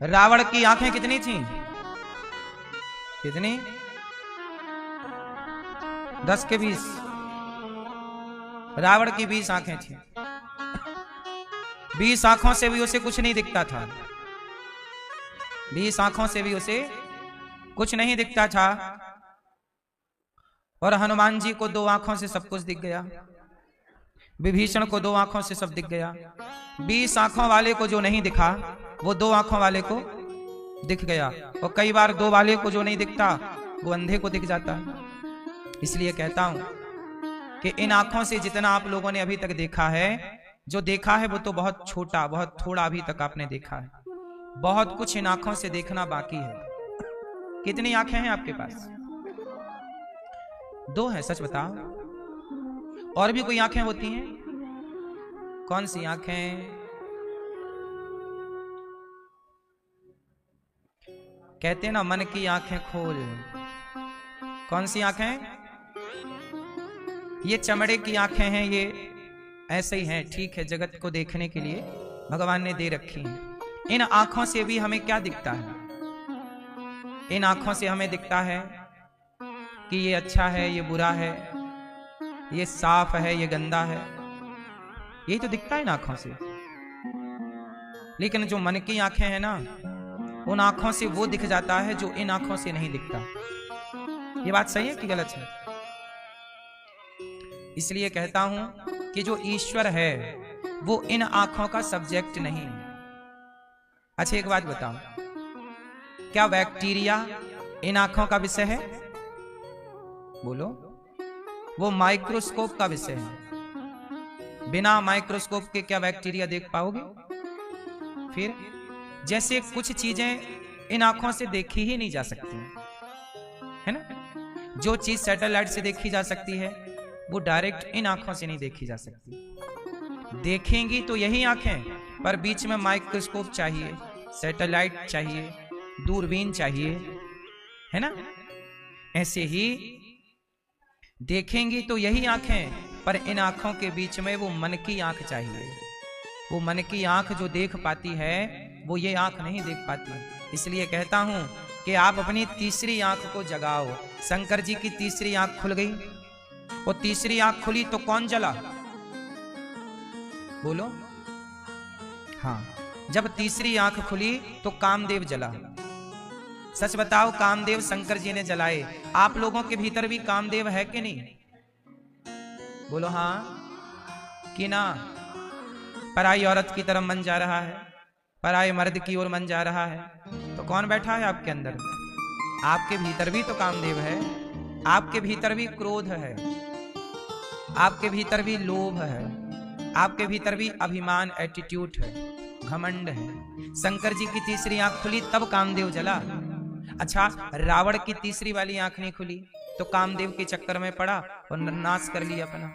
रावण की आंखें कितनी थी? कितनी? 10 के 20। रावण की 20 आंखें थी। 20 आंखों से भी उसे कुछ नहीं दिखता था। 20 आंखों से भी उसे कुछ नहीं दिखता था। और हनुमान जी को 2 आंखों से सब कुछ दिख गया। विभीषण को 2 आंखों से सब दिख गया। 20 आंखों वाले को जो नहीं दिखा वो 2 आंखों वाले को दिख गया। और कई बार 2 वाले को जो नहीं दिखता वो अंधे को दिख जाता है। इसलिए कहता हूं कि इन आंखों से जितना आप लोगों ने अभी तक देखा है, जो देखा है वो तो बहुत छोटा, बहुत थोड़ा अभी तक आपने देखा है। बहुत कुछ इन आंखों से देखना बाकी है। कितनी आंखें हैं आपके पास? 2 है, सच बताओ। और भी कोई आंखें होती हैं? कौन सी आंखें? कहते ना मन की आंखें खोल। कौन सी आंखें? ये चमड़े की आंखें हैं, ये ऐसे ही हैं, ठीक है, जगत को देखने के लिए भगवान ने दे रखी हैं। इन आंखों से भी हमें क्या दिखता है? इन आंखों से हमें दिखता है कि ये अच्छा है, ये बुरा है, ये साफ है, ये गंदा है। यही तो दिखता है इन आंखों से। लेकिन जो मन की आंखें हैं ना, उन आंखों से वो दिख जाता है जो इन आंखों से नहीं दिखता। ये बात सही है कि गलत है? इसलिए कहता हूं कि जो ईश्वर है वो इन आंखों का सब्जेक्ट नहीं है। अच्छा एक बात बताओ, क्या बैक्टीरिया इन आंखों का विषय है? बोलो। वो माइक्रोस्कोप का विषय है। बिना माइक्रोस्कोप के क्या बैक्टीरिया देख पाओगे? फिर जैसे कुछ चीजें इन आंखों से देखी ही नहीं जा सकती, है ना? जो चीज सैटेलाइट से देखी जा सकती है वो डायरेक्ट इन आंखों से नहीं देखी जा सकती। देखेंगी तो यही आंखें, पर बीच में माइक्रोस्कोप चाहिए, सैटेलाइट चाहिए, दूरबीन चाहिए, है ना? ऐसे ही देखेंगी तो यही आंखें, पर इन आंखों के बीच में वो मन की आंख चाहिए। वो मन की आंख जो देख पाती है वो ये आंख नहीं देख पाती। इसलिए कहता हूं कि आप अपनी तीसरी आंख को जगाओ। शंकर जी की तीसरी आंख खुल गई। वो तीसरी आंख खुली तो कौन जला? बोलो। हाँ, जब तीसरी आंख खुली तो कामदेव जला। सच बताओ, कामदेव शंकर जी ने जलाए। आप लोगों के भीतर भी कामदेव है कि नहीं? बोलो हाँ कि ना? पराई औरत की तरफ मन जा रहा है, पराई मर्द की ओर मन जा रहा है, तो कौन बैठा है आपके अंदर? आपके भीतर भी तो कामदेव है। आपके भीतर भी क्रोध है, आपके भीतर भी लोभ है, आपके भीतर भी अभिमान, एटीट्यूड है, घमंड है। शंकर जी की तीसरी आंख खुली तब कामदेव जला। अच्छा, रावण की तीसरी वाली आंख नहीं खुली तो कामदेव के चक्कर में पड़ा और नाश कर लिया अपना,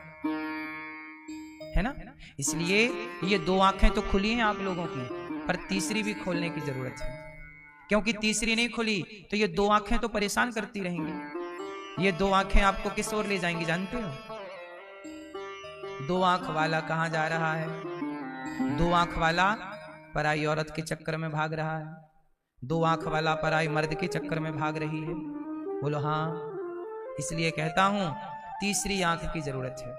है ना? इसलिए ये 2 आंखें तो खुली हैं आप लोगों की, पर तीसरी भी खोलने की जरूरत है। क्योंकि तीसरी नहीं खुली तो ये 2 आंखें तो परेशान करती रहेंगी। ये 2 आंखें आपको किस ओर ले जाएंगी जानते हो? 2 आंख वाला कहां जा रहा है? 2 आंख वाला पराई औरत के चक्कर में भाग रहा है। 2 आंख वाला पराई मर्द के चक्कर में भाग रही है। बोलो हाँ। इसलिए कहता हूं तीसरी आंख की जरूरत है।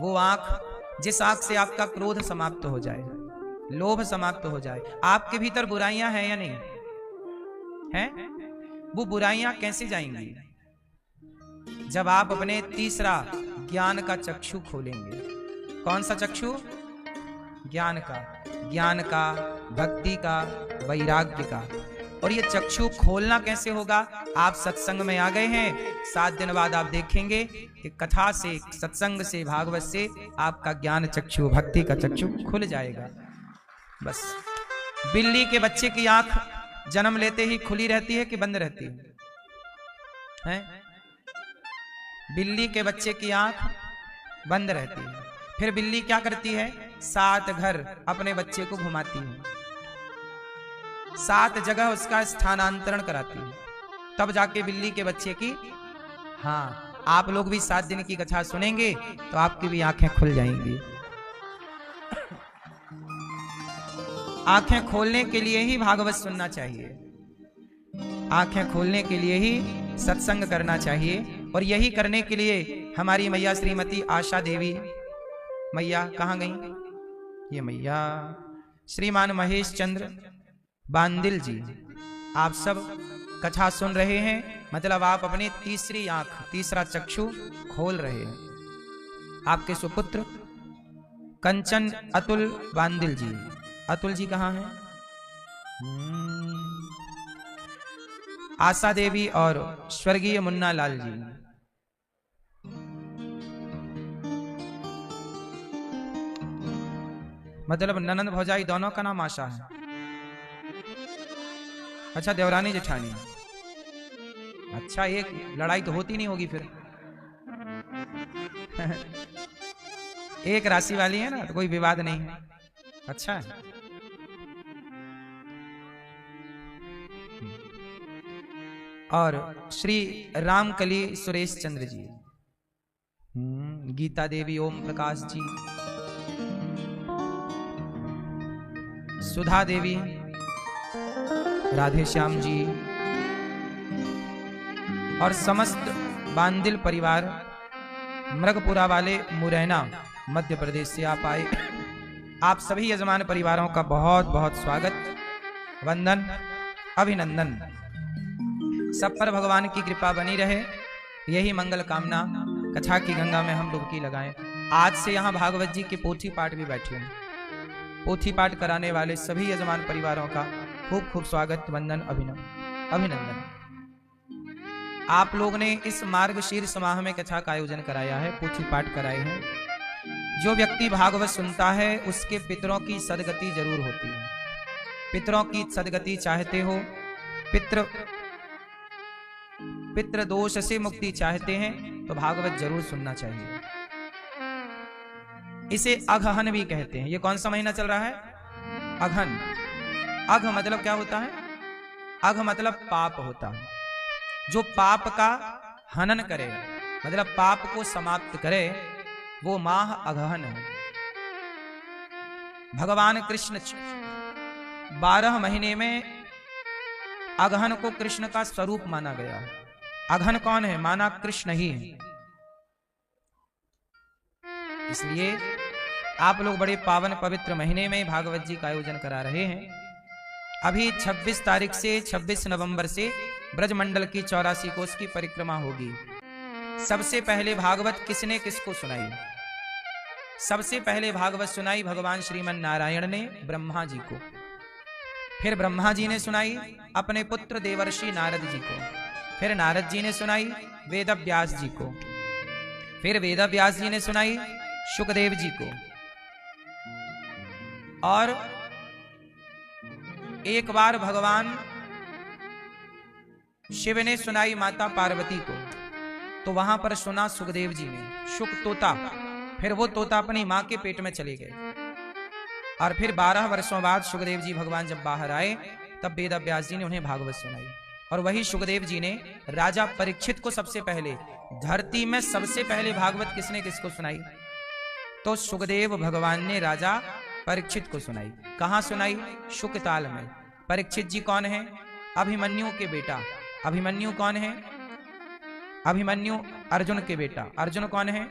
वो आंख जिस आंख से आपका क्रोध समाप्त हो जाए, लोभ समाप्त हो जाए। आपके भीतर बुराइयां हैं या नहीं हैं? वो बुराइयां कैसे जाएंगी? जब आप अपने तीसरा ज्ञान का चक्षु खोलेंगे। कौन सा चक्षु? ज्ञान का। ज्ञान का, भक्ति का, वैराग्य का। और ये चक्षु खोलना कैसे होगा? आप सत्संग में आ गए हैं, 7 दिन बाद आप देखेंगे कि कथा से, सत्संग से, भागवत से आपका ज्ञान चक्षु, भक्ति का चक्षु खुल जाएगा। बस। बिल्ली के बच्चे की आंख जन्म लेते ही खुली रहती है कि बंद रहती है? बिल्ली के बच्चे की आंख बंद रहती है। फिर बिल्ली क्या करती है? 7 घर अपने बच्चे को घुमाती है, 7 जगह उसका स्थानांतरण कराती है, तब जाके बिल्ली के बच्चे की। हाँ, आप लोग भी 7 दिन की कथा सुनेंगे तो आपकी भी आंखें खुल जाएंगी। आंखें खोलने के लिए ही भागवत सुनना चाहिए, आंखें खोलने के लिए ही सत्संग करना चाहिए। और यही करने के लिए हमारी मैया श्रीमती आशा देवी, मैया कहाँ गई, ये मैया श्रीमान महेश चंद्र बांदिल जी, आप सब कथा सुन रहे हैं, मतलब आप अपनी तीसरी आंख, तीसरा चक्षु खोल रहे हैं। आपके सुपुत्र कंचन अतुल बांदिल जी, अतुल जी कहाँ हैं, आशा देवी और स्वर्गीय मुन्ना लाल जी। मतलब ननंद भौजाई दोनों का नाम आशा है। अच्छा, देवरानी जेठानी, अच्छा एक लड़ाई तो होती नहीं होगी फिर एक राशि वाली है ना, तो कोई विवाद नहीं है। अच्छा है। और श्री रामकली सुरेश चंद्र जी, गीता देवी, ओम प्रकाश जी, सुधा देवी, राधे श्याम जी और समस्त बांदिल परिवार, मृगपुरा वाले मुरैना मध्य प्रदेश से आप आए। आप सभी यजमान परिवारों का बहुत बहुत स्वागत, वंदन, अभिनंदन। सब पर भगवान की कृपा बनी रहे, यही मंगल कामना। कथा की गंगा में हम डुबकी लगाएं। आज से यहाँ भागवत जी के पोथी पाठ भी बैठे हैं। पोथी पाठ कराने वाले सभी यजमान परिवारों का खूब खूब स्वागत, वंदन, अभिनंदन। आप लोग ने इस मार्गशीर्ष माह में कथा का आयोजन कराया है, पोथी पाठ कराए हैं। जो व्यक्ति भागवत सुनता है उसके पितरों की सदगति जरूर होती है। पितरों की सदगति चाहते हो, पितृ दोष से मुक्ति चाहते हैं तो भागवत जरूर सुनना चाहिए। इसे अघहन भी कहते हैं। ये कौन सा महीना चल रहा है, अघन। अघ मतलब क्या होता है, अघ मतलब पाप होता है। जो पाप का हनन करे, मतलब पाप को समाप्त करे, वो माह अघहन है। भगवान कृष्ण 12 महीने में अघहन को कृष्ण का स्वरूप माना गया। अघहन कौन है, माना कृष्ण ही है। इसलिए आप लोग बड़े पावन पवित्र महीने में भागवत जी का आयोजन करा रहे हैं। अभी 26 तारीख से 26 नवंबर से ब्रजमंडल की 84 कोस की परिक्रमा होगी। सबसे पहले भागवत किसने किसको सुनाई? सबसे पहले भागवत सुनाई भगवान श्रीमन नारायण ने ब्रह्मा जी को। फिर ब्रह्मा जी ने सुनाई अपने पुत्र देवर्षि नारद जी को। फिर नारद जी ने सुनाई वेद व्यास जी को। फिर वेद व्यास जी ने सुनाई शुकदेव जी को। और एक बार भगवान शिव ने सुनाई माता पार्वती को। तो वहां पर सुना सुखदेव जी ने, शुक तोता। फिर वो तोता अपनी मां के पेट में चले गए। और फिर 12 वर्षों बाद सुखदेव जी भगवान जब बाहर आए, तब वेद व्यास जी ने उन्हें भागवत सुनाई। और वही सुखदेव जी ने राजा परीक्षित को सबसे पहले, धरती में सबसे पहले भागवत किसने किसको सुनाई? तो सुखदेव भगवान ने राजा परीक्षित को सुनाई। कहां सुनाई? शुकताल में। परीक्षित जी कौन है? अभिमन्यु के बेटा। अभिमन्यु कौन है? अभिमन्यु अर्जुन के बेटा। अर्जुन कौन है?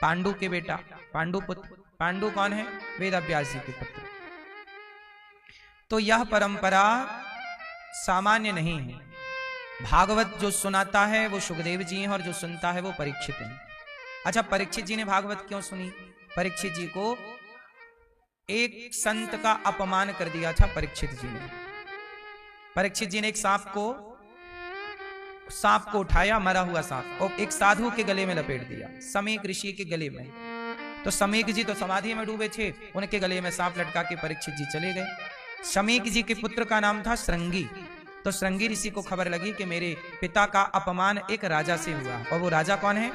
पांडु के बेटा, पांडु पुत्र। पांडु कौन है? वेद व्यास जी के पुत्र। तो यह परंपरा सामान्य नहीं है। भागवत जो सुनाता है वो सुखदेव जी हैं और जो सुनता है वो परीक्षित है। अच्छा, परीक्षित जी ने भागवत क्यों सुनी? परीक्षित जी को एक संत का अपमान कर दिया था। परीक्षित जी ने एक सांप को उठाया, मरा हुआ सांप, और एक साधु के गले में लपेट दिया, समीक ऋषि के गले में। तो समीक जी तो समाधि में डूबे थे, उनके गले में सांप लटका के परीक्षित जी चले गए। समीक जी के पुत्र का नाम था श्रृंगी। तो श्रृंगी ऋषि को खबर लगी कि मेरे पिता का अपमान एक राजा से हुआ, और वो राजा कौन है?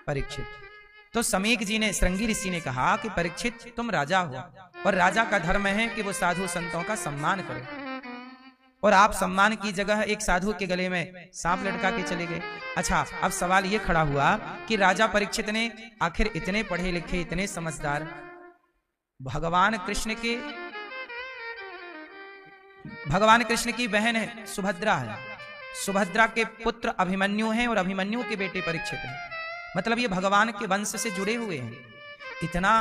परीक्षित। तो समीक जी ने, श्रृंगी ऋषि ने कहा कि परीक्षित तुम राजा हो, और राजा का धर्म है कि वो साधु संतों का सम्मान करे, और आप सम्मान की जगह एक साधु के गले में सांप लटका के चले गए। अच्छा, अब सवाल ये खड़ा हुआ कि राजा परीक्षित ने, आखिर इतने पढ़े लिखे, इतने समझदार, भगवान कृष्ण के भगवान कृष्ण की बहन है सुभद्रा है, सुभद्रा के पुत्र अभिमन्यु हैं और अभिमन्यु के बेटे परीक्षित हैं। मतलब ये भगवान के वंश से जुड़े हुए हैं। इतना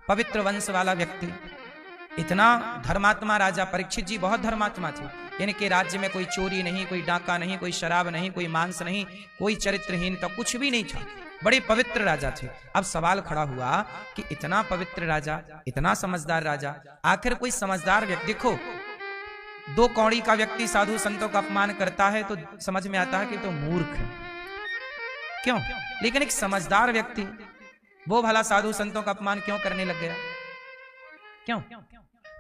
पवित्र वंश वाला व्यक्ति, इतना धर्मात्मा राजा परीक्षित जी बहुत धर्मात्मा थे। इनके राज्य में कोई चोरी नहीं, कोई डाका नहीं, कोई शराब नहीं, कोई मांस नहीं, कोई चरित्रहीनता, कुछ भी नहीं था। बड़े पवित्र राजा थे। अब सवाल खड़ा हुआ कि इतना पवित्र राजा, इतना समझदार राजा, आखिर कोई समझदार व्यक्ति, देखो दो कौड़ी का व्यक्ति साधु संतों का अपमान करता है तो समझ में आता है कि तो मूर्ख है, क्यों? लेकिन एक समझदार व्यक्ति वो भला साधु संतों का अपमान क्यों करने लग गया? क्यों?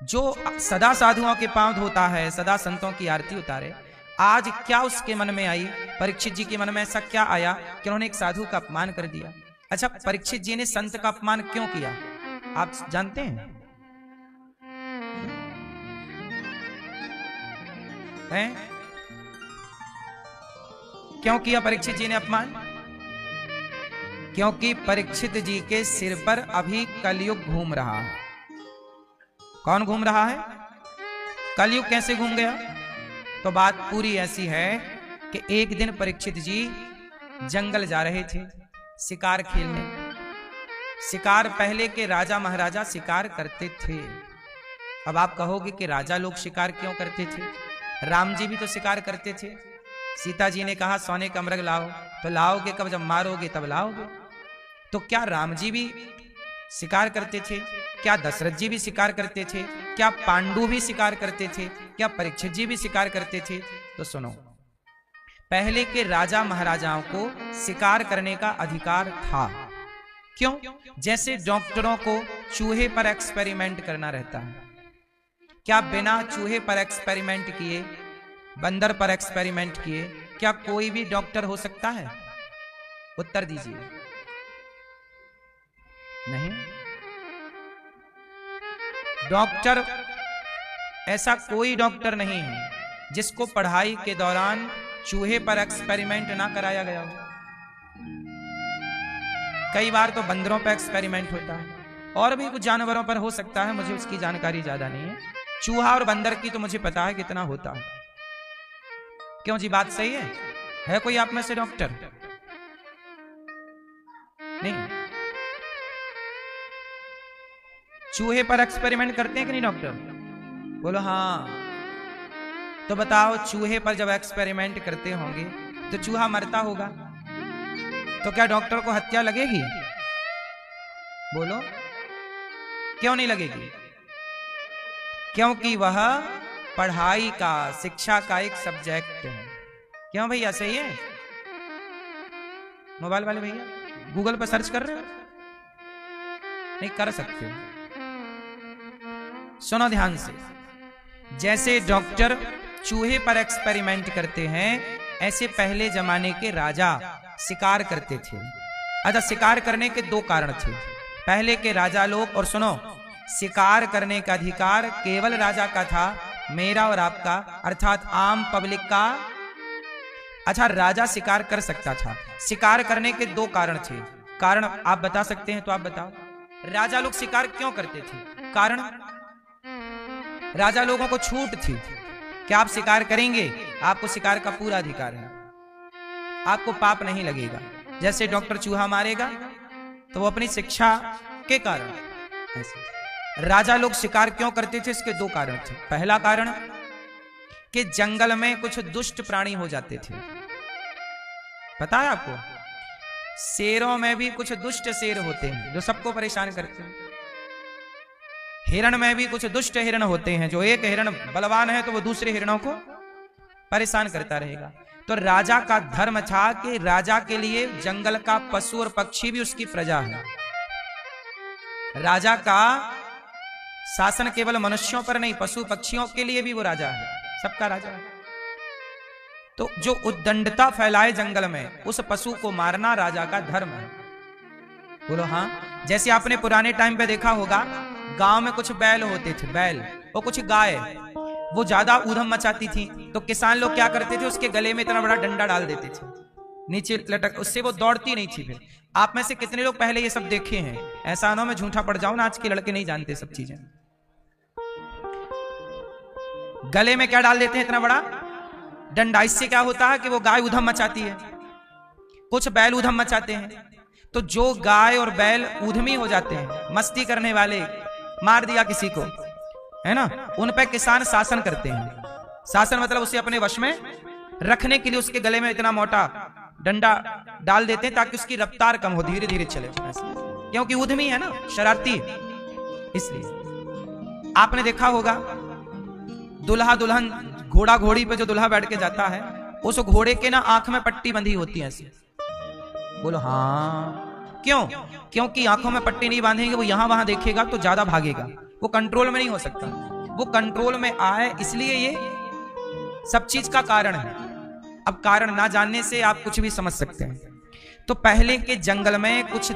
जो सदा साधुओं के पांव धोता है, सदा संतों की आरती उतारे, आज क्या उसके मन में आई? परीक्षित जी के मन में ऐसा क्या आया कि उन्होंने एक साधु का अपमान कर दिया? अच्छा, परीक्षित जी ने संत का अपमान क्यों किया आप जानते हैं? हैं? क्यों किया परीक्षित जी ने अपमान? क्योंकि परीक्षित जी के सिर पर अभी कलयुग घूम रहा है। कौन घूम रहा है? कलयुग कैसे घूम गया? तो बात पूरी ऐसी है कि एक दिन परीक्षित जी जंगल जा रहे थे शिकार खेलने। शिकार पहले के राजा महाराजा शिकार करते थे। अब आप कहोगे कि राजा लोग शिकार क्यों करते थे? राम जी भी तो शिकार करते थे। सीता जी ने कहा सोने का मृग लाओ, तो लाओगे कब? जब मारोगे तब लाओगे। तो क्या राम जी भी शिकार करते थे? क्या दशरथ जी भी शिकार करते थे? क्या पांडु भी शिकार करते थे? क्या परीक्षित जी भी शिकार करते थे? तो सुनो, पहले के राजा महाराजाओं को शिकार करने का अधिकार था। क्यों? जैसे डॉक्टरों को चूहे पर एक्सपेरिमेंट करना रहता है। क्या बिना चूहे पर एक्सपेरिमेंट किए, बंदर पर एक्सपेरिमेंट किए, क्या कोई भी डॉक्टर हो सकता है? उत्तर दीजिए। नहीं। डॉक्टर, ऐसा कोई डॉक्टर नहीं है जिसको पढ़ाई के दौरान चूहे पर एक्सपेरिमेंट ना कराया गया हो। कई बार तो बंदरों पर एक्सपेरिमेंट होता है, और भी कुछ जानवरों पर हो सकता है, मुझे उसकी जानकारी ज्यादा नहीं है। चूहा और बंदर की तो मुझे पता है कितना होता है। क्यों जी, बात सही है कोई आप में से डॉक्टर? नहीं। चूहे पर एक्सपेरिमेंट करते हैं कि नहीं डॉक्टर? बोलो हाँ। तो बताओ, चूहे पर जब एक्सपेरिमेंट करते होंगे तो चूहा मरता होगा, तो क्या डॉक्टर को हत्या लगेगी? बोलो, क्यों नहीं लगेगी? क्योंकि वह पढ़ाई का, शिक्षा का एक सब्जेक्ट है। क्यों भैया, सही है? मोबाइल वाले भैया गूगल पर सर्च कर रहे हो? नहीं कर सकते। सुनो ध्यान से, जैसे डॉक्टर चूहे पर एक्सपेरिमेंट करते हैं, ऐसे पहले जमाने के राजा शिकार करते थे। अच्छा, शिकार करने के दो कारण थे पहले के राजा लोग। और सुनो, शिकार करने का अधिकार केवल राजा का था, मेरा और आपका, अर्थात आम पब्लिक का। अच्छा, राजा शिकार कर सकता था। शिकार करने के दो कारण थे। कारण आप बता सकते हैं तो आप बताओ। राजा लोग शिकार क्यों करते थे? कारण, राजा लोगों को छूट थी कि आप शिकार करेंगे, आपको शिकार का पूरा अधिकार है, आपको पाप नहीं लगेगा। जैसे डॉक्टर चूहा मारेगा तो वो अपनी शिक्षा के कारण। ऐसे राजा लोग शिकार क्यों करते थे? इसके दो कारण थे। पहला कारण कि जंगल में कुछ दुष्ट प्राणी हो जाते थे। पता है आपको? शेरों में भी कुछ दुष्ट शेर होते हैं जो सबको परेशान करते हैं। हिरण में भी कुछ दुष्ट हिरण होते हैं, जो एक हिरण बलवान है तो वो दूसरे हिरणों को परेशान करता रहेगा। तो राजा का धर्म था कि राजा के लिए जंगल का पशु और पक्षी भी उसकी प्रजा है। राजा का शासन केवल मनुष्यों पर नहीं, पशु पक्षियों के लिए भी वो राजा है, सबका राजा है। तो जो उद्दंडता फैलाए जंगल में, उस पशु को मारना राजा का धर्म है। बोलो हाँ। जैसे आपने पुराने टाइम पे देखा होगा, गांव में कुछ बैल होते थे, बैल और कुछ गाय, वो ज्यादा ऊधम मचाती थी, तो किसान लोग क्या करते थे, उसके गले में इतना बड़ा डंडा डाल देते थे नीचे लटक, उससे वो दौड़ती नहीं थी। फिर आप में से कितने लोग पहले ये सब देखे हैं? ऐसा ना मैं झूठा पड़ जाऊं ना, आज के लड़के नहीं जानते सब चीजें। गले में क्या डाल देते हैं इतना बड़ा डंडा। इससे क्या होता है कि वो गाय उधम मचाती है, कुछ बैल उधम मचाते हैं। तो जो गाय और बैल उधमी हो जाते हैं, मस्ती करने वाले, मार दिया किसी को, है ना, उन पे किसान शासन करते हैं। शासन मतलब उसे अपने वश में रखने के लिए उसके गले में इतना मोटा डंडा डाल देते हैं ताकि उसकी रफ्तार कम हो, धीरे धीरे चले, क्योंकि उधमी है ना, शरारती। इसलिए आपने देखा होगा दुल्हा दुल्हन, घोड़ा घोड़ी पे जो दुल्हा बैठ के जाता है, उस घोड़े के ना आंख में पट्टी बंधी होती है ऐसे। बोलो हाँ, क्यों? क्योंकि आंखों में पट्टी नहीं बांधेंगे, वो यहां वहां देखेगा तो ज्यादा भागेगा, वो कंट्रोल में नहीं हो सकता। वो कंट्रोल में आए, इसलिए ये सब चीज का कारण है। अब कारण ना जानने से आप कुछ भी समझ सकते हैं। तो पहले के जंगल में कुछ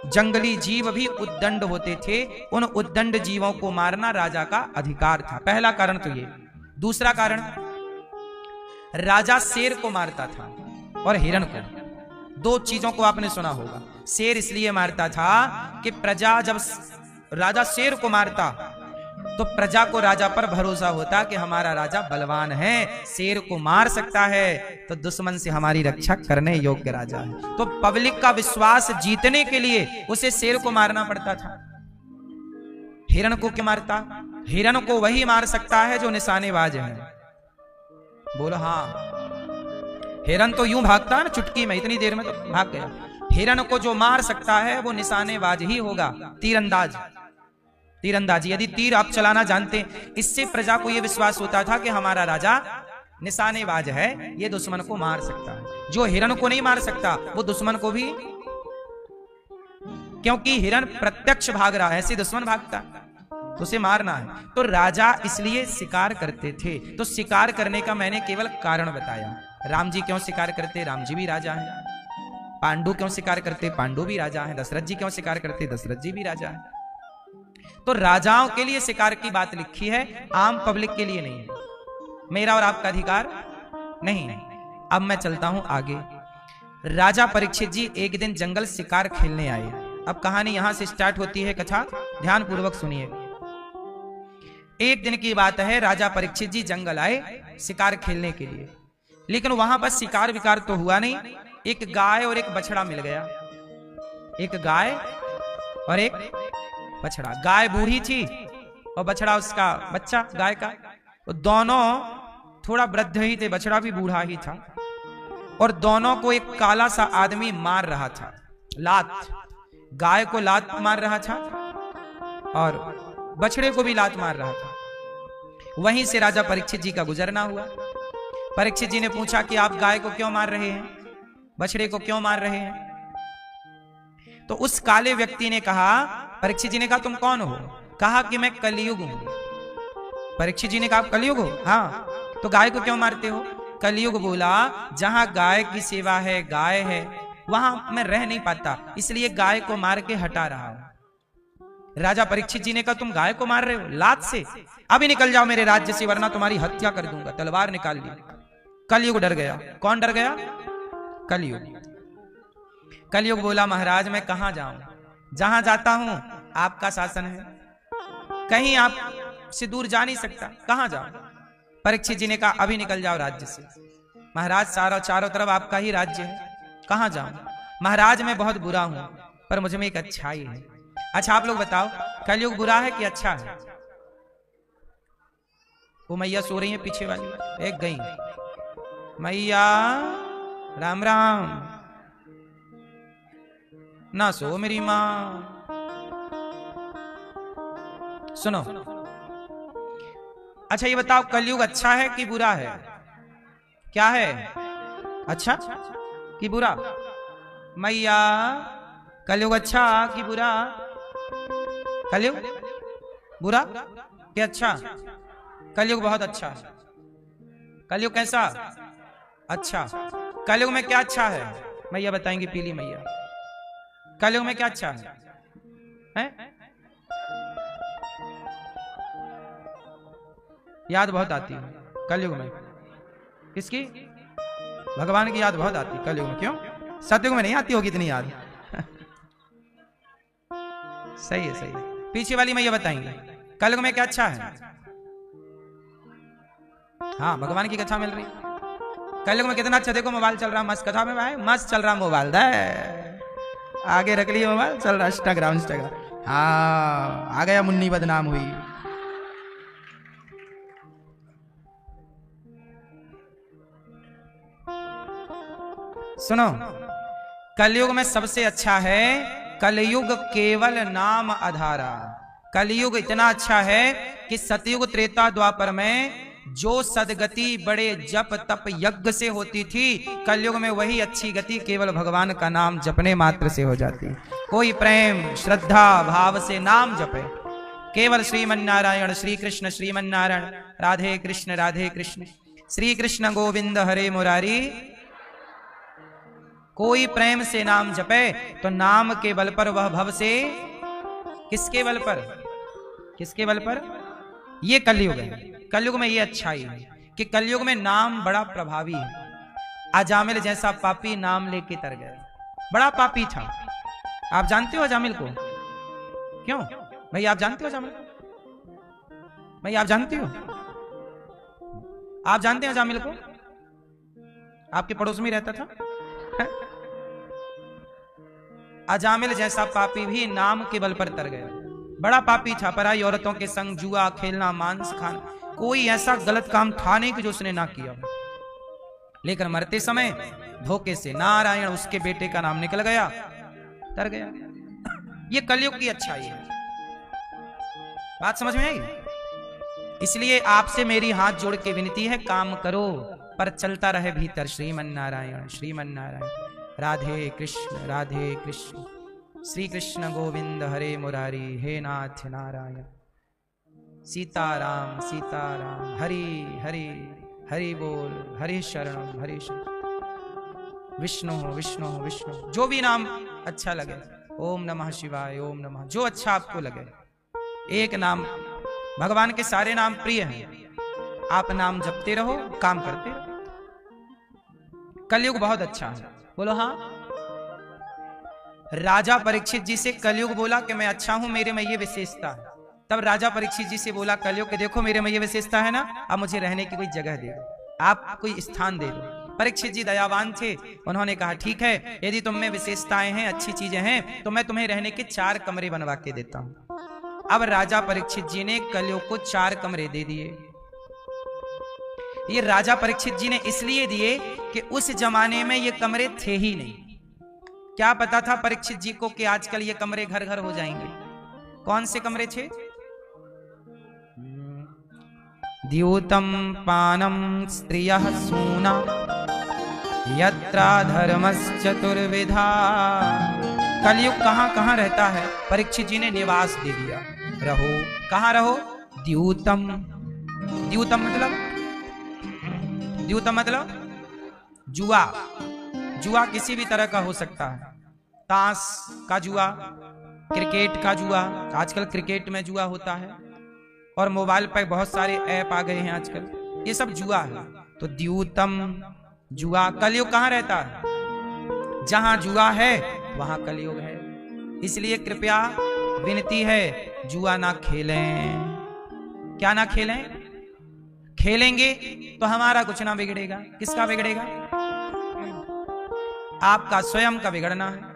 जंगली जीव भी उद्दंड होते थे, उन उद्दंड जीवों को मारना राजा का अधिकार था। पहला कारण तो ये। दूसरा कारण, राजा शेर को मारता था और हिरण को। दो चीजों को आपने सुना होगा। शेर इसलिए मारता था कि प्रजा, जब राजा शेर को मारता तो प्रजा को राजा पर भरोसा होता कि हमारा राजा बलवान है, शेर को मार सकता है, तो दुश्मन से हमारी रक्षा करने योग्य राजा है। तो पब्लिक का विश्वास जीतने के लिए उसे शेर को मारना पड़ता था। हिरण को क्यों मारता? हिरण को वही मार सकता है जो निशानेबाज है। बोलो हाँ। हिरण तो यूं भागता है ना, चुटकी में, इतनी देर में तो भाग गया। हिरण को जो मार सकता है वो निशानेबाज ही होगा, तीरंदाज। तीरंदाजी, यदि तीर आप चलाना जानते, इससे प्रजा को यह विश्वास होता था कि हमारा राजा निशानेबाज है, ये दुश्मन को मार सकता है। जो हिरण को नहीं मार सकता वो दुश्मन को भी, क्योंकि हिरण प्रत्यक्ष भाग रहा है, ऐसे दुश्मन भागता, तो उसे मारना है। तो राजा इसलिए शिकार करते थे। तो शिकार करने का मैंने केवल कारण बताया। राम जी क्यों शिकार करते? राम जी भी राजा हैं। पांडु क्यों शिकार करते? पांडु भी राजा हैं। दशरथ जी क्यों शिकार करते? दशरथ जी भी राजा हैं। तो राजाओं के लिए शिकार की बात लिखी है, आम पब्लिक के लिए नहीं है। मेरा और आपका अधिकार नहीं है। अब मैं चलता हूं आगे। राजा परीक्षित जी एक दिन जंगल शिकार खेलने आए। अब कहानी यहां से स्टार्ट होती है, कथा ध्यान पूर्वक सुनिए। एक दिन की बात है, राजा परीक्षित जी जंगल आए शिकार खेलने के लिए, लेकिन वहां पर शिकार विकार तो हुआ नहीं। एक गाय और एक बछड़ा मिल गया। एक गाय और एक बछड़ा। गाय बूढ़ी थी और बछड़ा उसका बच्चा गाय का। तो दोनों थोड़ा वृद्ध ही थे, बछड़ा भी बूढ़ा ही था। और दोनों को एक काला सा आदमी मार रहा था, लात। गाय को लात मार रहा था और बछड़े को भी लात मार रहा था। वहीं से राजा परीक्षित जी का गुजरना हुआ। परीक्षित जी ने पूछा कि आप गाय को क्यों मार रहे हैं, बछड़े को क्यों मार रहे हैं? तो उस काले व्यक्ति ने कहा, परीक्षित जी ने कहा तुम कौन हो? कहा कि मैं कलयुग हूं। परीक्षित जी ने कहा कलयुग हो? हाँ। तो गाय को क्यों मारते हो? कलयुग बोला जहां गाय की सेवा है, गाय है, वहां मैं रह नहीं पाता, इसलिए गाय को मार के हटा रहा हूं। राजा परीक्षित जी ने कहा तुम गाय को मार रहे हो लात से? अभी निकल जाओ मेरे राज्य से, वरना तुम्हारी हत्या कर दूंगा। तलवार निकाल ली। कलयुग डर गया। कौन डर गया? कलयुग। कलयुग बोला महाराज मैं कहां जाऊं? जहां जाता हूं आपका शासन है, कहीं आप से दूर जा नहीं सकता, कहां जाऊं? परीक्षित जी ने कहा अभी निकल जाओ राज्य से। महाराज चारों तरफ आपका ही राज्य है, कहां जाऊं? महाराज मैं बहुत बुरा हूं, पर मुझ में एक अच्छाई है। अच्छा आप लोग बताओ, कलयुग बुरा है कि अच्छा है? वो मैया सो रही है पीछे वाली, एक गई मैया। राम राम। ना सो मेरी मां। सुनो, अच्छा ये बताओ कलयुग अच्छा है कि बुरा है? क्या है? अच्छा कि बुरा? मैया कलयुग अच्छा कि बुरा? कलयुग बुरा कि अच्छा? कलयुग बहुत अच्छा है। कलयुग कैसा? अच्छा। कलयुग में क्या अच्छा है? मैया बताएंगे, पीली मैया। कलयुग में क्या अच्छा है? हैं? याद बहुत आती है कलयुग में। किसकी? भगवान की याद बहुत आती है कलयुग में। क्यों? सतयुग में नहीं आती होगी इतनी याद। सही है, सही है। पीछे वाली मैया बताएंगे कलयुग में क्या अच्छा है? हाँ, भगवान की कथा मिल रही। कलयुग में कितना अच्छा, देखो मोबाइल चल रहा मस्त, कथा में भाई मस्त चल रहा मोबाइल, आगे रख लिया मोबाइल, चल रहा इंस्टाग्राम। हाँ, आ गया मुन्नी बदनाम हुई। सुनो, कलयुग में सबसे अच्छा है कलयुग केवल नाम आधारा। कलयुग इतना अच्छा है कि सतयुग त्रेता द्वापर में जो सदगति बड़े जप तप यज्ञ से होती थी, कलयुग में वही अच्छी गति केवल भगवान का नाम जपने मात्र से हो जाती। कोई प्रेम श्रद्धा भाव से नाम जपे, केवल श्रीमन्नारायण श्री कृष्ण श्रीमन्नारायण, राधे कृष्ण श्री कृष्ण गोविंद हरे मुरारी। कोई प्रेम से नाम जपे तो नाम के बल पर वह भव से, किसके बल पर, किसके बल पर? ये कलयुग है। कलयुग में ये अच्छाई है कि कलयुग में नाम बड़ा प्रभावी है। अजामिल जैसा पापी नाम लेके तर गया, बड़ा पापी था। आप जानते हो अजामिल को? क्यों भाई, आप जानते हो अजामिल को? भाई आप जानते हो, आप जानते हैं अजामिल को? आपके पड़ोस में रहता था। अजामिल जैसा पापी भी नाम के बल पर तर गया, बड़ा पापी था। पराई औरतों के संग जुआ खेलना, मांस खाना, कोई ऐसा गलत काम था नहीं कि जो उसने ना किया। लेकिन मरते समय धोखे से नारायण उसके बेटे का नाम निकल गया, तर गया। ये कलयुग की अच्छाई है। बात समझ में आई? इसलिए आपसे मेरी हाथ जोड़ के विनती है, काम करो पर चलता रहे भीतर श्रीमन्नारायण श्रीमन्नारायण, राधे कृष्ण श्री कृष्ण गोविंद हरे मुरारी, हे नाथ नारायण, सीताराम सीताराम, हरि हरि हरि बोल, हरि शरणम हरि शरण, विष्णु विष्णु विष्णु, जो भी नाम अच्छा लगे। ओम नमः शिवाय, ओम नमः, जो अच्छा आपको लगे। एक नाम, भगवान के सारे नाम प्रिय हैं, आप नाम जपते रहो, काम करते रहो। कलयुग बहुत अच्छा है, बोलो हाँ। राजा परीक्षित जी से कलयुग बोला कि मैं अच्छा हूं, मेरे में ये विशेषता है। तब राजा परीक्षित जी से बोला कलयुग कि देखो मेरे में ये विशेषता है ना, अब मुझे रहने की कोई जगह दे दो, आप कोई स्थान दे दो। परीक्षित जी दयावान थे, उन्होंने कहा ठीक है, यदि तुम में विशेषताएं हैं, अच्छी चीजें हैं, तो मैं तुम्हें रहने के 4 कमरे बनवा के देता हूं। अब राजा परीक्षित जी ने कलयुग को 4 कमरे दे दिए। ये राजा परीक्षित जी ने इसलिए दिए कि उस जमाने में ये कमरे थे ही नहीं। क्या पता था परीक्षित जी को कि आजकल ये कमरे घर घर हो जाएंगे। कौन से कमरे थे? द्यूतम पानम स्त्रियः सूना यत्रा धर्मश्चतुर्विधा। कलयुग कहां कहां रहता है, परीक्षित जी ने निवास दे दिया। रहो, कहां रहो? द्यूतम, द्यूतम मतलब जुआ। जुआ किसी भी तरह का हो सकता है, ताश का जुआ, क्रिकेट का जुआ, आजकल क्रिकेट में जुआ होता है, और मोबाइल पर बहुत सारे ऐप आ गए हैं आजकल, ये सब जुआ है। तो द्यूतम जुआ। कलयुग कहां रहता है? जहां जुआ है वहां कलयुग है। इसलिए कृपया विनती है, जुआ ना खेलें। क्या ना खेलें? खेलेंगे तो हमारा कुछ ना बिगड़ेगा। किसका बिगड़ेगा? आपका स्वयं का बिगड़ना है।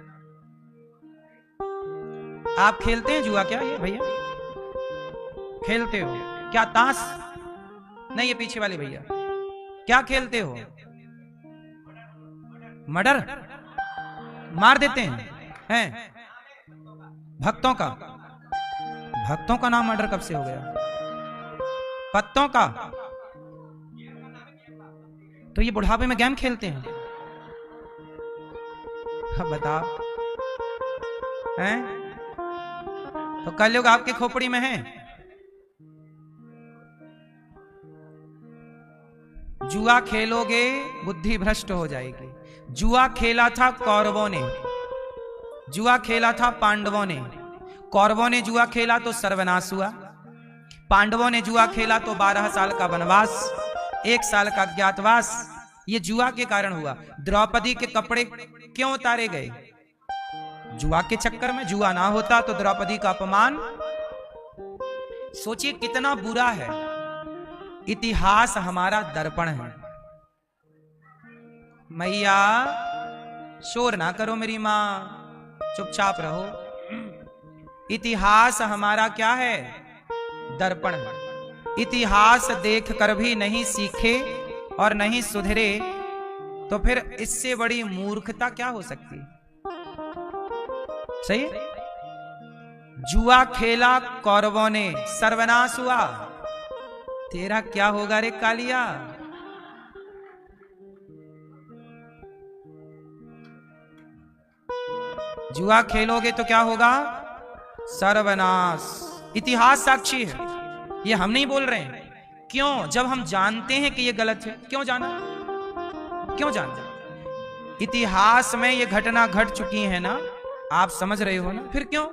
आप खेलते हैं जुआ क्या ये भैया? खेलते हो क्या? ताश नहीं, ये पीछे वाले भैया क्या खेलते हो? मर्डर मार देते हैं भक्तों का। भक्तों का नाम मर्डर कब से हो गया? पत्तों का। तो ये बुढ़ापे में गेम खेलते हैं? बताओ हैं? तो कलयुग आपके खोपड़ी में है। जुआ खेलोगे बुद्धि भ्रष्ट हो जाएगी। जुआ खेला था कौरवों ने, जुआ खेला था पांडवों ने। कौरवों ने जुआ खेला तो सर्वनाश हुआ, पांडवों ने जुआ खेला तो 12 साल का वनवास, 1 साल का अज्ञातवास। ये जुआ के कारण हुआ। द्रौपदी के कपड़े क्यों उतारे गए? जुआ के चक्कर में। जुआ ना होता तो द्रौपदी का अपमान, सोचिए कितना बुरा है। इतिहास हमारा दर्पण है। मैया शोर ना करो मेरी मां, चुपचाप रहो। इतिहास हमारा क्या है? दर्पण है। इतिहास देख कर भी नहीं सीखे और नहीं सुधरे तो फिर इससे बड़ी मूर्खता क्या हो सकती? सही है? जुआ खेला कौरवों ने, सर्वनाश हुआ। तेरा क्या होगा रे कालिया? जुआ खेलोगे तो क्या होगा? सर्वनाश। इतिहास साक्षी है, ये हम नहीं बोल रहे हैं। क्यों? जब हम जानते हैं कि ये गलत है। क्यों जाना? क्यों जाना? इतिहास में ये घटना घट चुकी है ना, आप समझ रहे हो ना, फिर क्यों?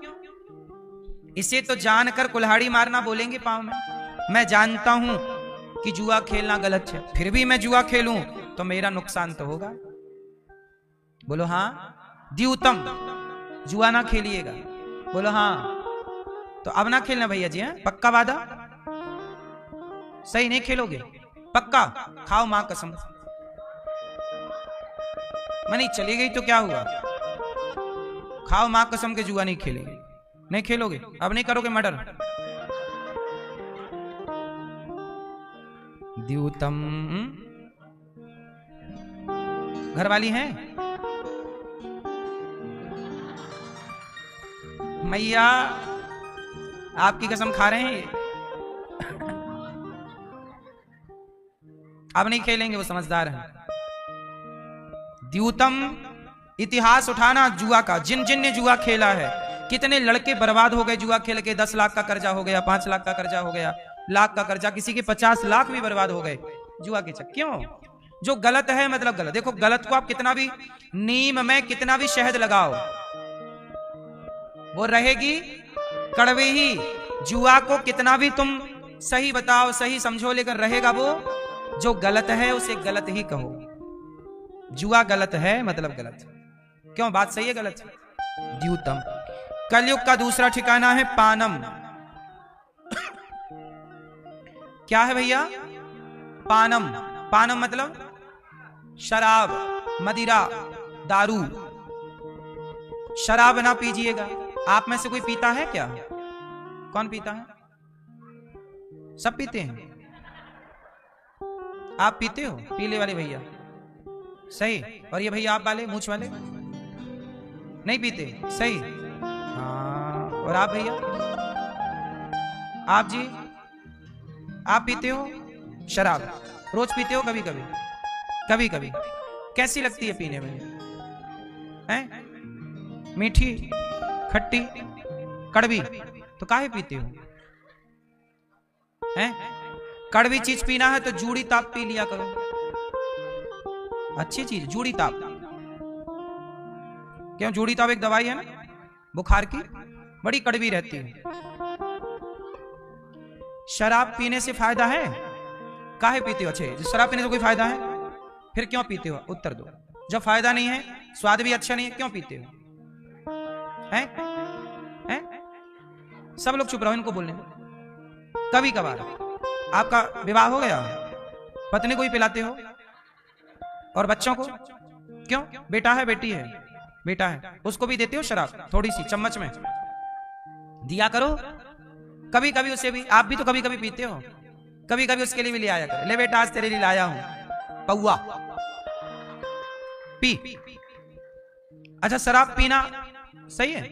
इसे तो जानकर कुल्हाड़ी मारना बोलेंगे पांव में। मैं जानता हूं कि जुआ खेलना गलत है, फिर भी मैं जुआ खेलूं तो मेरा नुकसान तो होगा। बोलो हाँ। द्यूतम, जुआ ना खेलिएगा। बोलो हाँ। तो अब ना खेलना भैया जी, हैं? पक्का वादा? सही नहीं खेलोगे? पक्का? खाओ मां कसम। मनी चली गई तो क्या हुआ? खाओ मां कसम के जुआ नहीं खेलेंगे। नहीं खेलोगे? अब नहीं करोगे मर्डर? द्यूतम। घर वाली हैं? मैया आपकी कसम खा रहे हैं। अब नहीं खेलेंगे, वो समझदार हैं। द्यूतम, इतिहास उठाना जुआ का। जिन जिन ने जुआ खेला है, कितने लड़के बर्बाद हो गए जुआ खेल के। 10 लाख का कर्जा हो गया, 5 लाख का कर्जा हो गया, लाख का कर्जा, किसी के 50 लाख भी बर्बाद हो गए जुआ के चक्कर। क्यों? जो गलत है मतलब गलत। देखो गलत को आप कितना भी, नीम में कितना भी शहद लगाओ वो रहेगी कड़वी ही। जुआ को कितना भी तुम सही बताओ, सही समझो, लेकिन रहेगा वो। जो गलत है उसे गलत ही कहो। जुआ गलत है मतलब गलत। क्यों? बात सही है, गलत है। द्यूतम। कलयुग का दूसरा ठिकाना है पानम। क्या है भैया? पानम। पानम मतलब शराब, मदिरा, दारू। शराब ना पीजिएगा। आप में से कोई पीता है क्या? कौन पीता है? सब पीते हैं। आप पीते हो? पीले वाले भैया सही। और ये भैया आप वाले मूछ वाले नहीं पीते? सही। हाँ। और आप भैया? आप जी, आप पीते हो शराब? रोज पीते हो? कभी कभी? कभी कभी। कैसी लगती है पीने में? हैं? मीठी, खट्टी, कड़वी? तो काहे पीते हो? हैं? कड़वी चीज पीना है तो जूड़ी ताप पी लिया करो। अच्छी चीज जूड़ी ताप। क्यों? जूड़ी ताप एक दवाई है ना बुखार की, बड़ी कड़वी रहती है। शराब पीने से फायदा है? काहे पीते हो? अच्छे, शराब पीने से कोई फायदा है? फिर क्यों पीते हो? उत्तर दो। जब फायदा नहीं है, स्वाद भी अच्छा नहीं है, क्यों पीते हो? हैं? हैं? सब लोग चुप रहो, इनको बोलने दो। कभी कभार आपका विवाह हो गया, पत्नी को ही पिलाते हो और बच्चों को? क्यों? बेटा है, बेटी है, बेटा है, उसको भी देते हो शराब थोड़ी सी चम्मच में? दिया करो कभी कभी उसे भी। आप भी तो कभी कभी पीते हो, कभी कभी उसके लिए भी ले आया करो। ले बेटा आज तेरे लिए लाया हूं पौआ, पी। अच्छा शराब पीना सही है?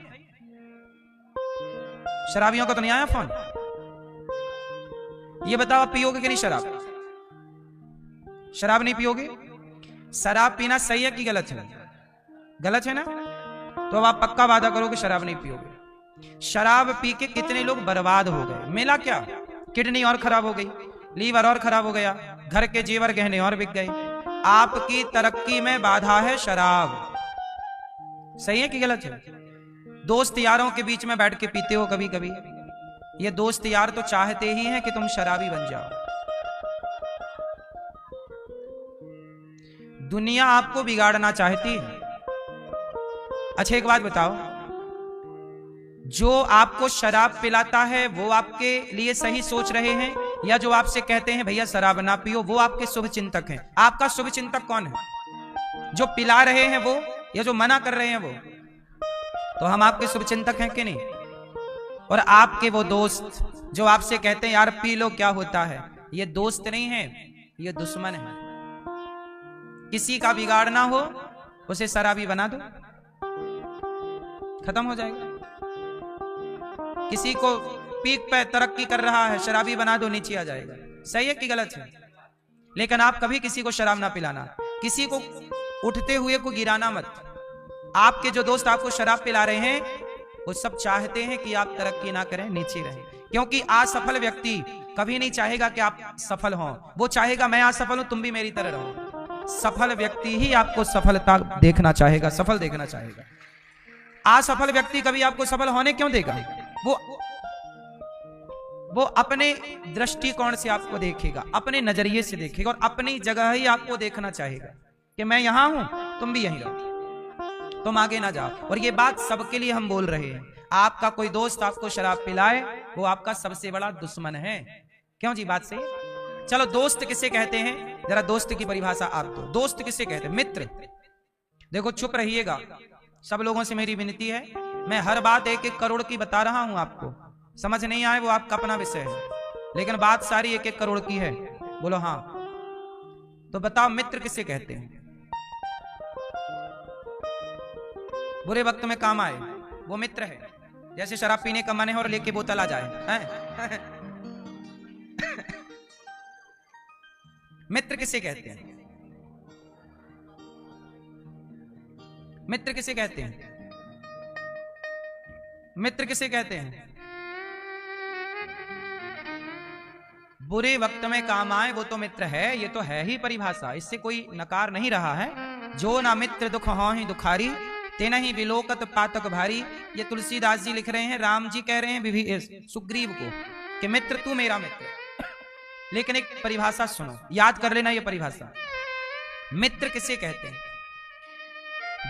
शराबियों का तो नहीं आया फोन? ये बताओ आप पियोगे कि नहीं शराब? शराब नहीं पियोगे? शराब पीना सही है कि गलत है? गलत है ना? तो अब आप पक्का वादा करो कि शराब नहीं पियोगे। शराब पी के कितने लोग बर्बाद हो गए। मिला क्या? किडनी और खराब हो गई, लीवर और खराब हो गया, घर के जेवर गहने और बिक गए। आपकी तरक्की में बाधा है शराब। सही है कि गलत है? दोस्त यारों के बीच में बैठ के पीते हो कभी कभी। ये दोस्त यार तो चाहते ही हैं कि तुम शराबी बन जाओ। दुनिया आपको बिगाड़ना चाहती है। अच्छा एक बात बताओ, जो आपको शराब पिलाता है वो आपके लिए सही सोच रहे हैं या जो आपसे कहते हैं भैया शराब ना पियो, वो आपके शुभ चिंतक हैं? आपका शुभ चिंतक कौन है? जो पिला रहे हैं वो, या जो मना कर रहे हैं वो? तो हम आपके शुभ चिंतक हैं कि नहीं? और आपके वो दोस्त जो आपसे कहते हैं यार पी लो क्या होता है, ये दोस्त नहीं है, ये दुश्मन है। किसी का बिगाड़ना हो उसे शराबी बना दो, खत्म हो जाएगा। किसी को पीक पे तरक्की कर रहा है, शराबी बना दो, नीचे आ जाएगा। सही है कि गलत है? लेकिन आप कभी किसी को शराब ना पिलाना, किसी को उठते हुए को गिराना मत। आपके जो दोस्त आपको शराब पिला रहे हैं वो सब चाहते हैं कि आप तरक्की ना करें, नीचे रहें, क्योंकि असफल व्यक्ति कभी नहीं चाहेगा कि आप सफल हों। वो चाहेगा मैं असफल हूं, तुम भी मेरी तरह रहो। सफल व्यक्ति ही आपको सफलता देखना चाहेगा, सफल देखना चाहेगा। असफल व्यक्ति कभी आपको सफल होने क्यों देगा? वो अपने दृष्टिकोण से आपको देखेगा, अपने नजरिए से देखेगा, और अपनी जगह ही आपको देखना चाहेगा कि मैं यहां हूं, तुम भी यहीं रहो, तुम आगे ना जाओ। और ये बात सबके लिए हम बोल रहे हैं। आपका कोई दोस्त आपको शराब पिलाए, वो आपका सबसे बड़ा दुश्मन है। क्यों जी? बात सही। चलो, दोस्त किसे कहते हैं? जरा दोस्त की परिभाषा आप दो। दोस्त किसे कहते हैं? मित्र। देखो, चुप रहिएगा, सब लोगों से मेरी विनती है। मैं हर बात 1-1 करोड़ की बता रहा हूं, आपको समझ नहीं आए वो आपका अपना विषय है, लेकिन बात सारी 1-1 करोड़ की है। बोलो हाँ। तो बताओ, मित्र किसे कहते हैं? बुरे वक्त में काम आए वो मित्र है। जैसे शराब पीने का मन है और लेके बोतल आ जाए, मित्र किसे कहते हैं? मित्र किसे कहते हैं? मित्र किसे कहते हैं? बुरे वक्त में काम आए वो तो मित्र है। ये तो है ही परिभाषा, इससे कोई नकार नहीं रहा है। जो ना मित्र दुख हो ही दुखारी, तेना ही विलोकत पातक भारी। ये तुलसीदास जी लिख रहे हैं, राम जी कह रहे हैं सुग्रीव को कि मित्र तू मेरा मित्र। लेकिन एक परिभाषा सुनो, याद कर लेना ये परिभाषा। मित्र किसे कहते हैं?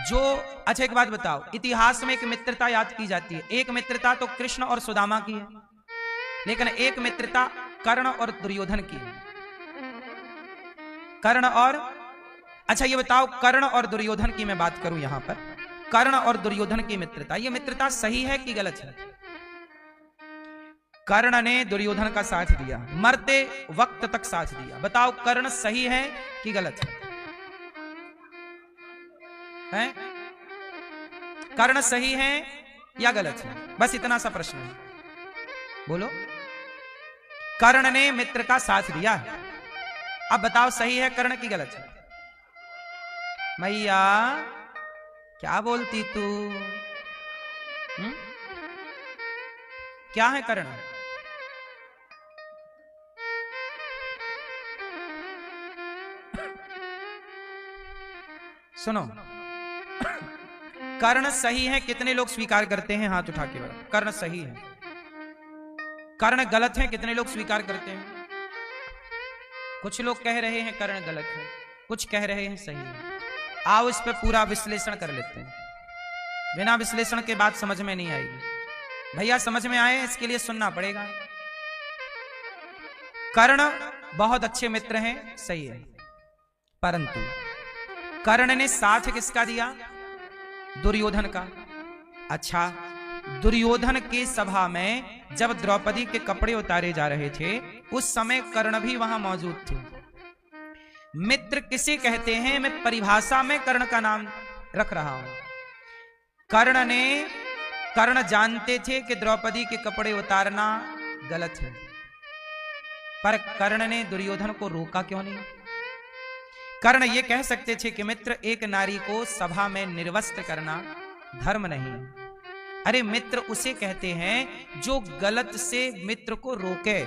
जो, अच्छा एक बात बताओ, इतिहास में एक मित्रता याद की जाती है। एक मित्रता तो कृष्ण और सुदामा की है, लेकिन एक मित्रता कर्ण और दुर्योधन की है। कर्ण और, अच्छा ये बताओ, कर्ण और दुर्योधन की मैं बात करूं यहां पर, कर्ण और दुर्योधन की मित्रता, ये मित्रता सही है कि गलत है? कर्ण ने दुर्योधन का साथ दिया, मरते वक्त तक साथ दिया। बताओ, कर्ण सही है कि गलत है? कर्ण सही है या गलत है? बस इतना सा प्रश्न है, बोलो। कर्ण ने मित्र का साथ दिया, अब बताओ सही है कर्ण की गलत है? मैया क्या बोलती तू? क्या है कर्ण? सुनो, कर्ण सही है कितने लोग स्वीकार करते हैं? हाथ उठा के बताओ। कर्ण सही है। कर्ण गलत है कितने लोग स्वीकार करते हैं? कुछ लोग कह रहे हैं कर्ण गलत है, कुछ कह रहे हैं सही है। आओ इस पे पूरा विश्लेषण कर लेते हैं। बिना विश्लेषण के बात समझ में नहीं आएगी। भैया समझ में आए इसके लिए सुनना पड़ेगा। कर्ण बहुत अच्छे मित्र हैं, सही है, परंतु कर्ण ने साथ किसका दिया? दुर्योधन का। अच्छा, दुर्योधन की सभा में जब द्रौपदी के कपड़े उतारे जा रहे थे, उस समय कर्ण भी वहां मौजूद थे। मित्र किसे कहते हैं? मैं परिभाषा में कर्ण का नाम रख रहा हूं। कर्ण जानते थे कि द्रौपदी के कपड़े उतारना गलत है, पर कर्ण ने दुर्योधन को रोका क्यों नहीं? कर्ण ये कह सकते थे कि मित्र, एक नारी को सभा में निर्वस्त्र करना धर्म नहीं है। अरे मित्र उसे कहते हैं जो गलत से मित्र को रोके।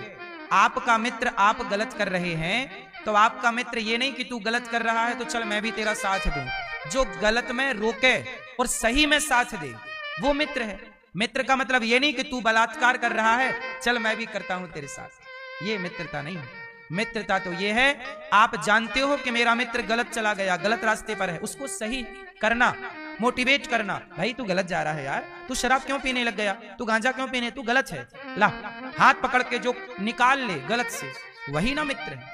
आपका मित्र आप गलत कर रहे हैं तो आपका मित्र ये नहीं कि तू गलत कर रहा है तो चल मैं भी तेरा साथ दूं। जो गलत में रोके और सही में साथ दे वो मित्र है। मित्र का मतलब ये नहीं कि तू बलात्कार कर रहा है चल मैं भी करता हूं तेरे साथ, ये मित्रता नहीं है। मित्रता तो ये है आप जानते हो कि मेरा मित्र गलत चला गया, गलत रास्ते पर है, उसको सही करना, मोटिवेट करना, भाई तू गलत जा रहा है यार, तू शराब क्यों पीने लग गया, तू गांजा क्यों पीने, तू गलत है, ला हाथ पकड़ के जो निकाल ले गलत से, वही ना मित्र है।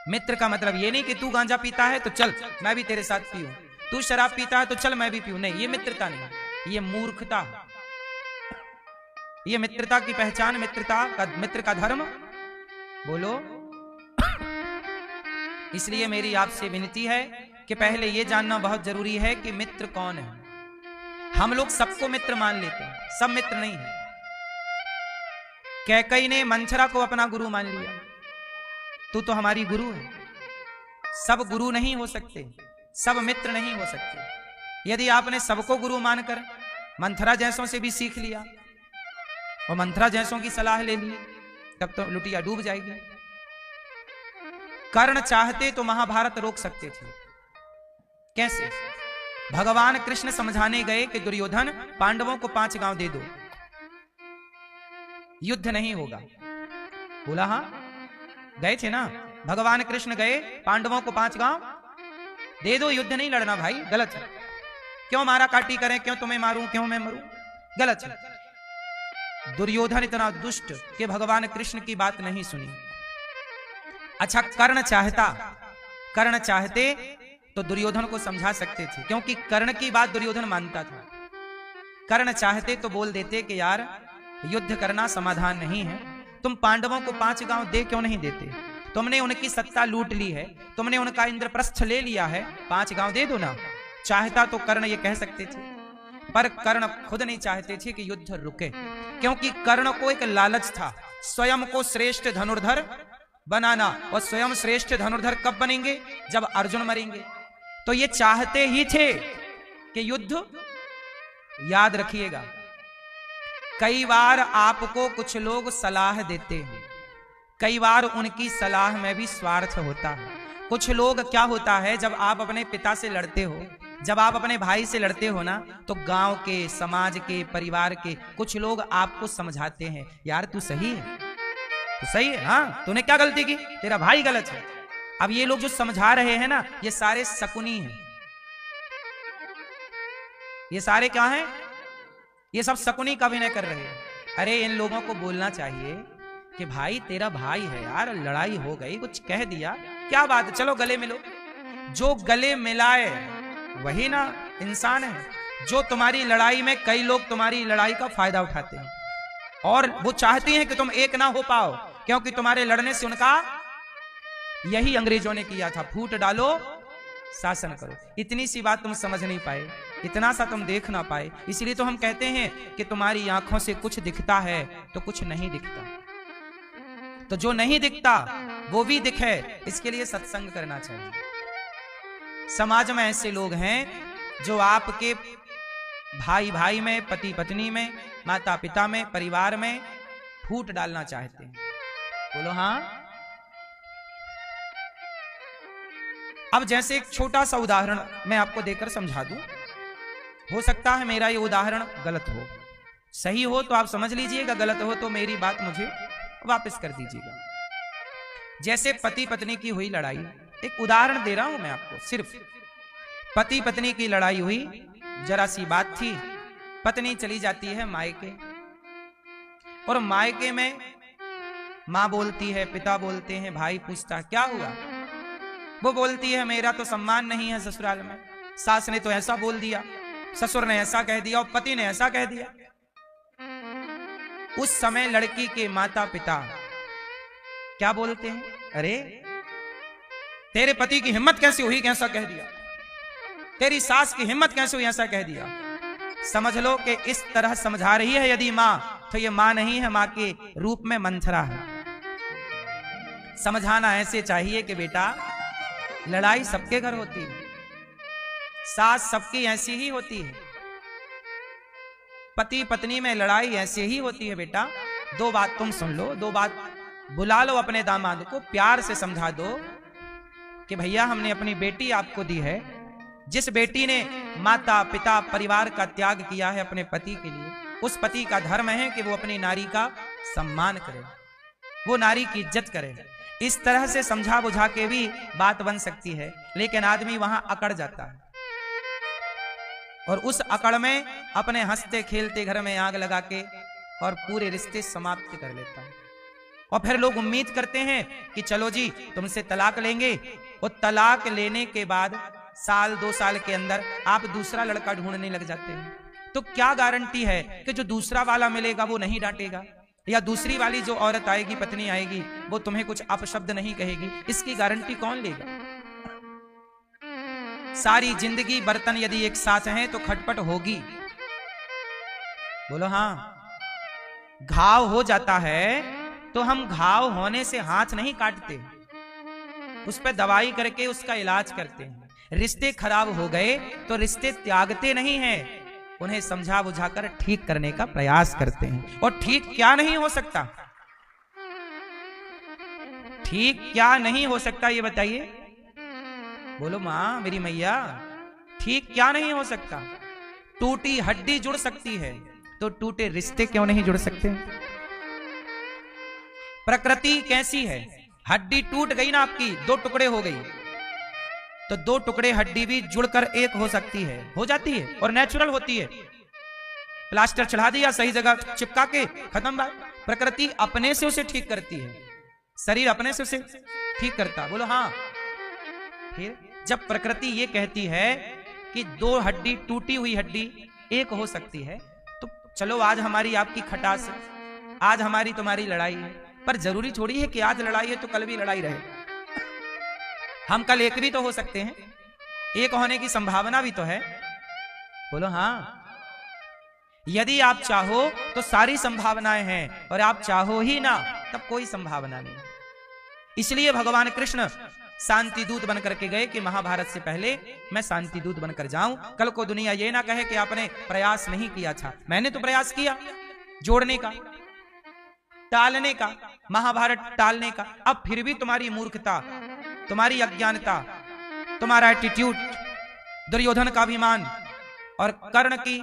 मित्र का मतलब ये नहीं कि तू गांजा पीता है तो चल मैं भी तेरे साथ पीऊं, तू शराब पीता है तो चल मैं भी पीऊं, नहीं, ये मित्रता नहीं, ये मूर्खता है। ये मित्रता की पहचान, मित्र का धर्म बोलो। इसलिए मेरी आपसे विनती है कि पहले यह जानना बहुत जरूरी है कि मित्र कौन है। हम लोग सबको मित्र मान लेते हैं, सब मित्र नहीं है। कैकई ने मंथरा को अपना गुरु मान लिया, तू तो हमारी गुरु है। सब गुरु नहीं हो सकते, सब मित्र नहीं हो सकते। यदि आपने सबको गुरु मानकर मंथरा जैसों से भी सीख लिया और मंथरा जैसों की सलाह ले ली, तब तो लुटिया डूब जाएगी। कर्ण चाहते तो महाभारत रोक सकते थे, कैसे? भगवान कृष्ण समझाने गए कि दुर्योधन पांडवों को 5 गांव दे दो, युद्ध नहीं होगा। बोला हाँ, गए थे ना भगवान कृष्ण, गए पांडवों को 5 गांव दे दो, युद्ध नहीं लड़ना भाई, गलत है। क्यों मारा काटी करें, क्यों तुम्हें मारूं, क्यों मैं मरूं, गलत है। दुर्योधन इतना दुष्ट कि भगवान कृष्ण की बात नहीं सुनी। अच्छा, कर्ण चाहते तो दुर्योधन को समझा सकते थे, क्योंकि कर्ण की बात दुर्योधन मानता था। कर्ण चाहते तो बोल देते कि यार युद्ध करना समाधान नहीं है, तुम पांडवों को 5 गांव दे क्यों नहीं देते, तुमने उनकी सत्ता लूट ली है, तुमने उनका इंद्रप्रस्थ ले लिया है, 5 गांव दे दो ना। चाहता तो कर्ण ये कह सकते थे, पर कर्ण खुद नहीं चाहते थे कि युद्ध रुके, क्योंकि कर्ण को एक लालच था स्वयं को श्रेष्ठ धनुर्धर बनाना। और स्वयं श्रेष्ठ धनुर्धर कब बनेंगे? जब अर्जुन मरेंगे। तो ये चाहते ही थे कि युद्ध, याद रखिएगा, कई बार आपको कुछ लोग सलाह देते हैं, कई बार उनकी सलाह में भी स्वार्थ होता है। कुछ लोग क्या होता है, जब आप अपने पिता से लड़ते हो, जब आप अपने भाई से लड़ते हो ना, तो गांव के, समाज के, परिवार के कुछ लोग आपको समझाते हैं, यार तू सही है, तू सही है, हाँ तूने क्या गलती की, तेरा भाई गलत है। अब ये लोग जो समझा रहे हैं ना, ये सारे शकुनी हैं। ये सारे क्या हैं? ये सब शकुनी का अभिनय कर रहे हैं। अरे इन लोगों को बोलना चाहिए कि भाई तेरा भाई है यार, लड़ाई हो गई, कुछ कह दिया, क्या बात है, चलो गले मिलो। जो गले मिलाए वही ना इंसान है। जो तुम्हारी लड़ाई में, कई लोग तुम्हारी लड़ाई का फायदा उठाते हैं और वो चाहती हैं कि तुम एक ना हो पाओ, क्योंकि तुम्हारे लड़ने से उनका, यही अंग्रेजों ने किया था, फूट डालो शासन करो। इतनी सी बात तुम समझ नहीं पाए, इतना सा तुम देख ना पाए, इसलिए तो हम कहते हैं कि तुम्हारी आंखों से कुछ दिखता है तो कुछ नहीं दिखता। तो जो नहीं दिखता वो भी दिखे, इसके लिए सत्संग करना चाहिए। समाज में ऐसे लोग हैं जो आपके भाई भाई में, पति पत्नी में, माता पिता में, परिवार में फूट डालना चाहते हैं। बोलो हाँ। अब जैसे एक छोटा सा उदाहरण मैं आपको देकर समझा दूं, हो सकता है मेरा ये उदाहरण गलत हो, सही हो तो आप समझ लीजिएगा, गलत हो तो मेरी बात मुझे वापस कर दीजिएगा। जैसे पति पत्नी की हुई लड़ाई, एक उदाहरण दे रहा हूं मैं आपको, सिर्फ पति पत्नी की लड़ाई हुई, जरा सी बात थी, पत्नी चली जाती है मायके, और मायके में माँ बोलती है, पिता बोलते हैं, भाई पूछता क्या हुआ, वो बोलती है मेरा तो सम्मान नहीं है ससुराल में, सास ने तो ऐसा बोल दिया, ससुर ने ऐसा कह दिया और पति ने ऐसा कह दिया। उस समय लड़की के माता पिता क्या बोलते हैं, अरे तेरे पति की हिम्मत कैसे हुई कि ऐसा कह दिया, तेरी सास की हिम्मत कैसे हुई ऐसा कह दिया। समझ लो कि इस तरह समझा रही है यदि मां, तो ये मां नहीं है, मां के रूप में मंथरा है। समझाना ऐसे चाहिए कि बेटा लड़ाई सबके घर होती है, सास सबकी ऐसी ही होती है, पति पत्नी में लड़ाई ऐसे ही होती है बेटा। 2 बात तुम सुन लो, 2 बात बुला लो अपने दामाद को, प्यार से समझा दो कि भैया हमने अपनी बेटी आपको दी है, जिस बेटी ने माता पिता परिवार का त्याग किया है अपने पति के लिए, उस पति का धर्म है कि वो अपनी नारी का सम्मान करे, वो नारी की इज्जत करे। इस तरह से समझा बुझा के भी बात बन सकती है, लेकिन आदमी वहां अकड़ जाता है। और उस अकड़ में अपने हंसते खेलते घर में आग लगा के और पूरे रिश्ते समाप्त कर लेता है। और फिर लोग उम्मीद करते हैं कि चलो जी तुमसे तलाक लेंगे, और तलाक लेने के बाद साल 2 साल के अंदर आप दूसरा लड़का ढूंढने लग जाते हैं। तो क्या गारंटी है कि जो दूसरा वाला मिलेगा वो नहीं डांटेगा, या दूसरी वाली जो औरत आएगी, पत्नी आएगी, वो तुम्हें कुछ अपशब्द नहीं कहेगी? इसकी गारंटी कौन लेगा? सारी जिंदगी बर्तन यदि एक साथ हैं तो खटपट होगी। बोलो हाँ। घाव हो जाता है तो हम घाव होने से हाथ नहीं काटते, उस पर दवाई करके उसका इलाज करते हैं। रिश्ते खराब हो गए तो रिश्ते त्यागते नहीं हैं, उन्हें समझा बुझाकर ठीक करने का प्रयास करते हैं। और ठीक क्या नहीं हो सकता? ठीक क्या नहीं हो सकता ये बताइए? बोलो मां मेरी मैया, ठीक क्या नहीं हो सकता? टूटी हड्डी जुड़ सकती है तो टूटे रिश्ते क्यों नहीं जुड़ सकते? प्रकृति कैसी है? हड्डी टूट गई ना आपकी, 2 टुकड़े हो गई, तो 2 टुकड़े हड्डी भी जुड़कर एक हो सकती है, हो जाती है और नेचुरल होती है। प्लास्टर चढ़ा दिया सही जगह चिपका के, खत्म बात। प्रकृति अपने से उसे ठीक करती है, शरीर अपने से उसे ठीक करता। बोलो हाँ। फिर जब प्रकृति ये कहती है कि 2 हड्डी, टूटी हुई हड्डी एक हो सकती है, तो चलो आज हमारी आपकी खटास, आज हमारी तुम्हारी लड़ाई है, पर जरूरी थोड़ी है कि आज लड़ाई है तो कल भी लड़ाई रहे। हम कल एक भी तो हो सकते हैं, एक होने की संभावना भी तो है। बोलो हाँ। यदि आप चाहो तो सारी संभावनाएं हैं, और आप चाहो ही ना तब कोई संभावना नहीं। इसलिए भगवान कृष्ण शांति दूत बनकर के गए कि महाभारत से पहले मैं शांति दूत बनकर जाऊं, कल को दुनिया ये ना कहे कि आपने प्रयास नहीं किया था। मैंने तो प्रयास किया जोड़ने का, टालने का, महाभारत टालने का। अब फिर भी तुम्हारी मूर्खता, तुम्हारी अज्ञानता, तुम्हारा एटीट्यूड, दुर्योधन का अभिमान और कर्ण की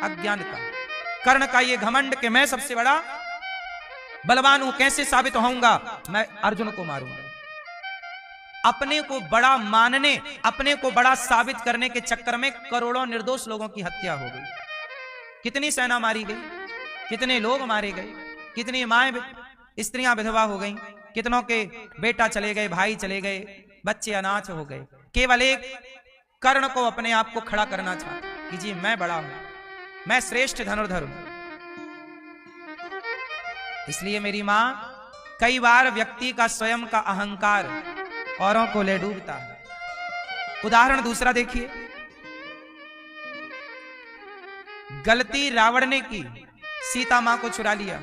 अज्ञानता, कर्ण का ये घमंड कि मैं सबसे बड़ा बलवान हूं, कैसे साबित होऊंगा? मैं अर्जुन को मारूंगा। अपने को बड़ा मानने, अपने को बड़ा साबित करने के चक्कर में करोड़ों निर्दोष लोगों की हत्या हो गई। कितनी सेना मारी गई, कितने लोग मारे गए, कितनी माएं स्त्रियां विधवा हो गईं, कितनों के बेटा चले गए, भाई चले गए, बच्चे अनाथ हो गए। केवल एक कर्ण को अपने आप को खड़ा करना था कि जी मैं बड़ा हूं, मैं श्रेष्ठ धनुर्धर हूं। इसलिए मेरी मां, कई बार व्यक्ति का स्वयं का अहंकार औरों को ले डूबता है। उदाहरण दूसरा देखिए, गलती रावण ने की, सीता मां को चुरा लिया।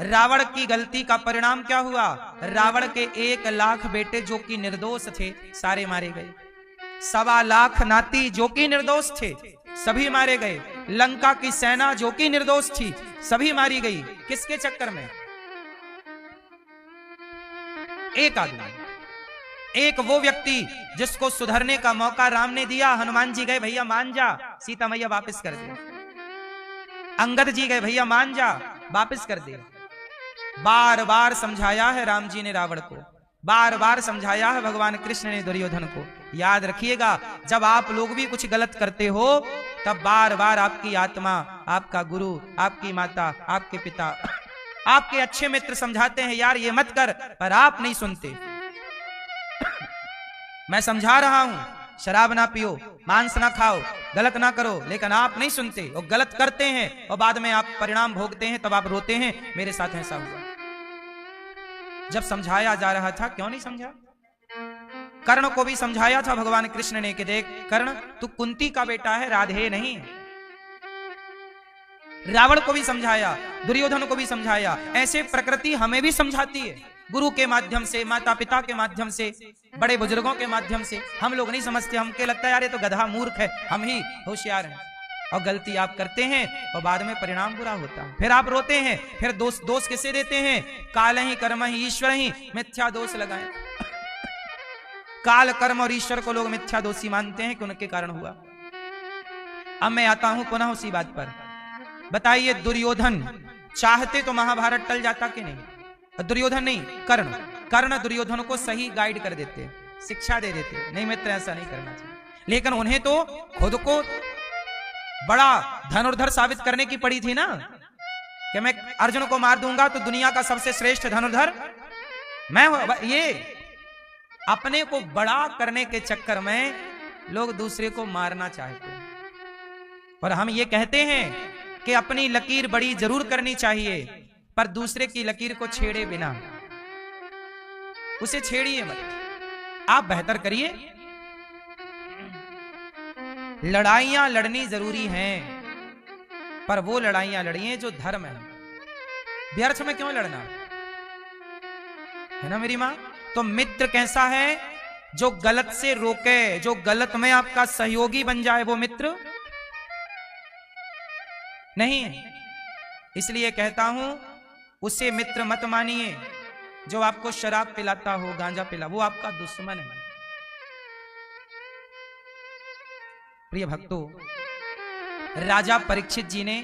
रावण की गलती का परिणाम क्या हुआ? रावण के 1 लाख बेटे जो कि निर्दोष थे सारे मारे गए। 1.25 लाख नाती जो कि निर्दोष थे सभी मारे गए। लंका की सेना जो कि निर्दोष थी सभी मारी गई। किसके चक्कर में? एक आदमी, एक वो व्यक्ति जिसको सुधरने का मौका राम ने दिया। हनुमान जी गए, भैया मान जा, सीता मैया वापस कर दे। अंगद जी गए, भैया मान जा, वापस कर दे। बार बार समझाया है राम जी ने रावण को, बार बार समझाया है भगवान कृष्ण ने दुर्योधन को। याद रखिएगा, जब आप लोग भी कुछ गलत करते हो तब बार बार आपकी आत्मा, आपका गुरु, आपकी माता, आपके पिता, आपके अच्छे मित्र समझाते हैं यार ये मत कर, पर आप नहीं सुनते। मैं समझा रहा हूं, शराब ना पियो, मांस ना खाओ, गलत ना करो, लेकिन आप नहीं सुनते और गलत करते हैं और बाद में आप परिणाम भोगते हैं, तब आप रोते हैं मेरे साथ ऐसा हुआ। जब समझाया जा रहा था क्यों नहीं समझा? कर्ण को भी समझाया था भगवान कृष्ण ने कि देख कर्ण, तू कुंती का बेटा है, राधे नहीं। रावण को भी समझाया, दुर्योधन को भी समझाया। ऐसे प्रकृति हमें भी समझाती है, गुरु के माध्यम से, माता पिता के माध्यम से, बड़े बुजुर्गों के माध्यम से। हम लोग नहीं समझते, हमके लगता है यार ये तो गधा मूर्ख है, हम ही होशियार हैं। और गलती आप करते हैं और बाद में परिणाम बुरा होता है। फिर आप रोते हैं, फिर दोष किसे देते हैं? काल ही कर्म ही ईश्वर ही, मिथ्या दोष लगाएं। काल कर्म और ईश्वर को लोग मिथ्या दोषी मानते हैं कि उनके कारण हुआ। अब मैं आता हूं पुनः उसी बात पर। बताइए, दुर्योधन चाहते तो महाभारत टल जाता कि नहीं? दुर्योधन नहीं, कर्ण दुर्योधन को सही गाइड कर देते, शिक्षा दे देते, नहीं मित्र ऐसा नहीं करना चाहिए। लेकिन उन्हें तो खुद को बड़ा धनुर्धर साबित करने की पड़ी थी ना, कि मैं अर्जुन को मार दूंगा तो दुनिया का सबसे श्रेष्ठ धनुर्धर मैं हूं। ये अपने को बड़ा करने के चक्कर में लोग दूसरे को मारना चाहते हैं। और हम ये कहते हैं कि अपनी लकीर बड़ी जरूर करनी चाहिए, पर दूसरे की लकीर को छेड़े बिना, उसे छेड़िए मत, आप बेहतर करिए। लड़ाइयां लड़नी जरूरी हैं, पर वो लड़ाइयां लड़िए जो धर्म है। व्यर्थ में क्यों लड़ना, है ना मेरी मां? तो मित्र कैसा है? जो गलत से रोके, जो गलत में आपका सहयोगी बन जाए, वो मित्र नहीं है। इसलिए कहता हूं, उसे मित्र मत मानिए जो आपको शराब पिलाता हो, गांजा पिला, वो आपका दुश्मन है। प्रिय भक्तों, राजा परीक्षित जी ने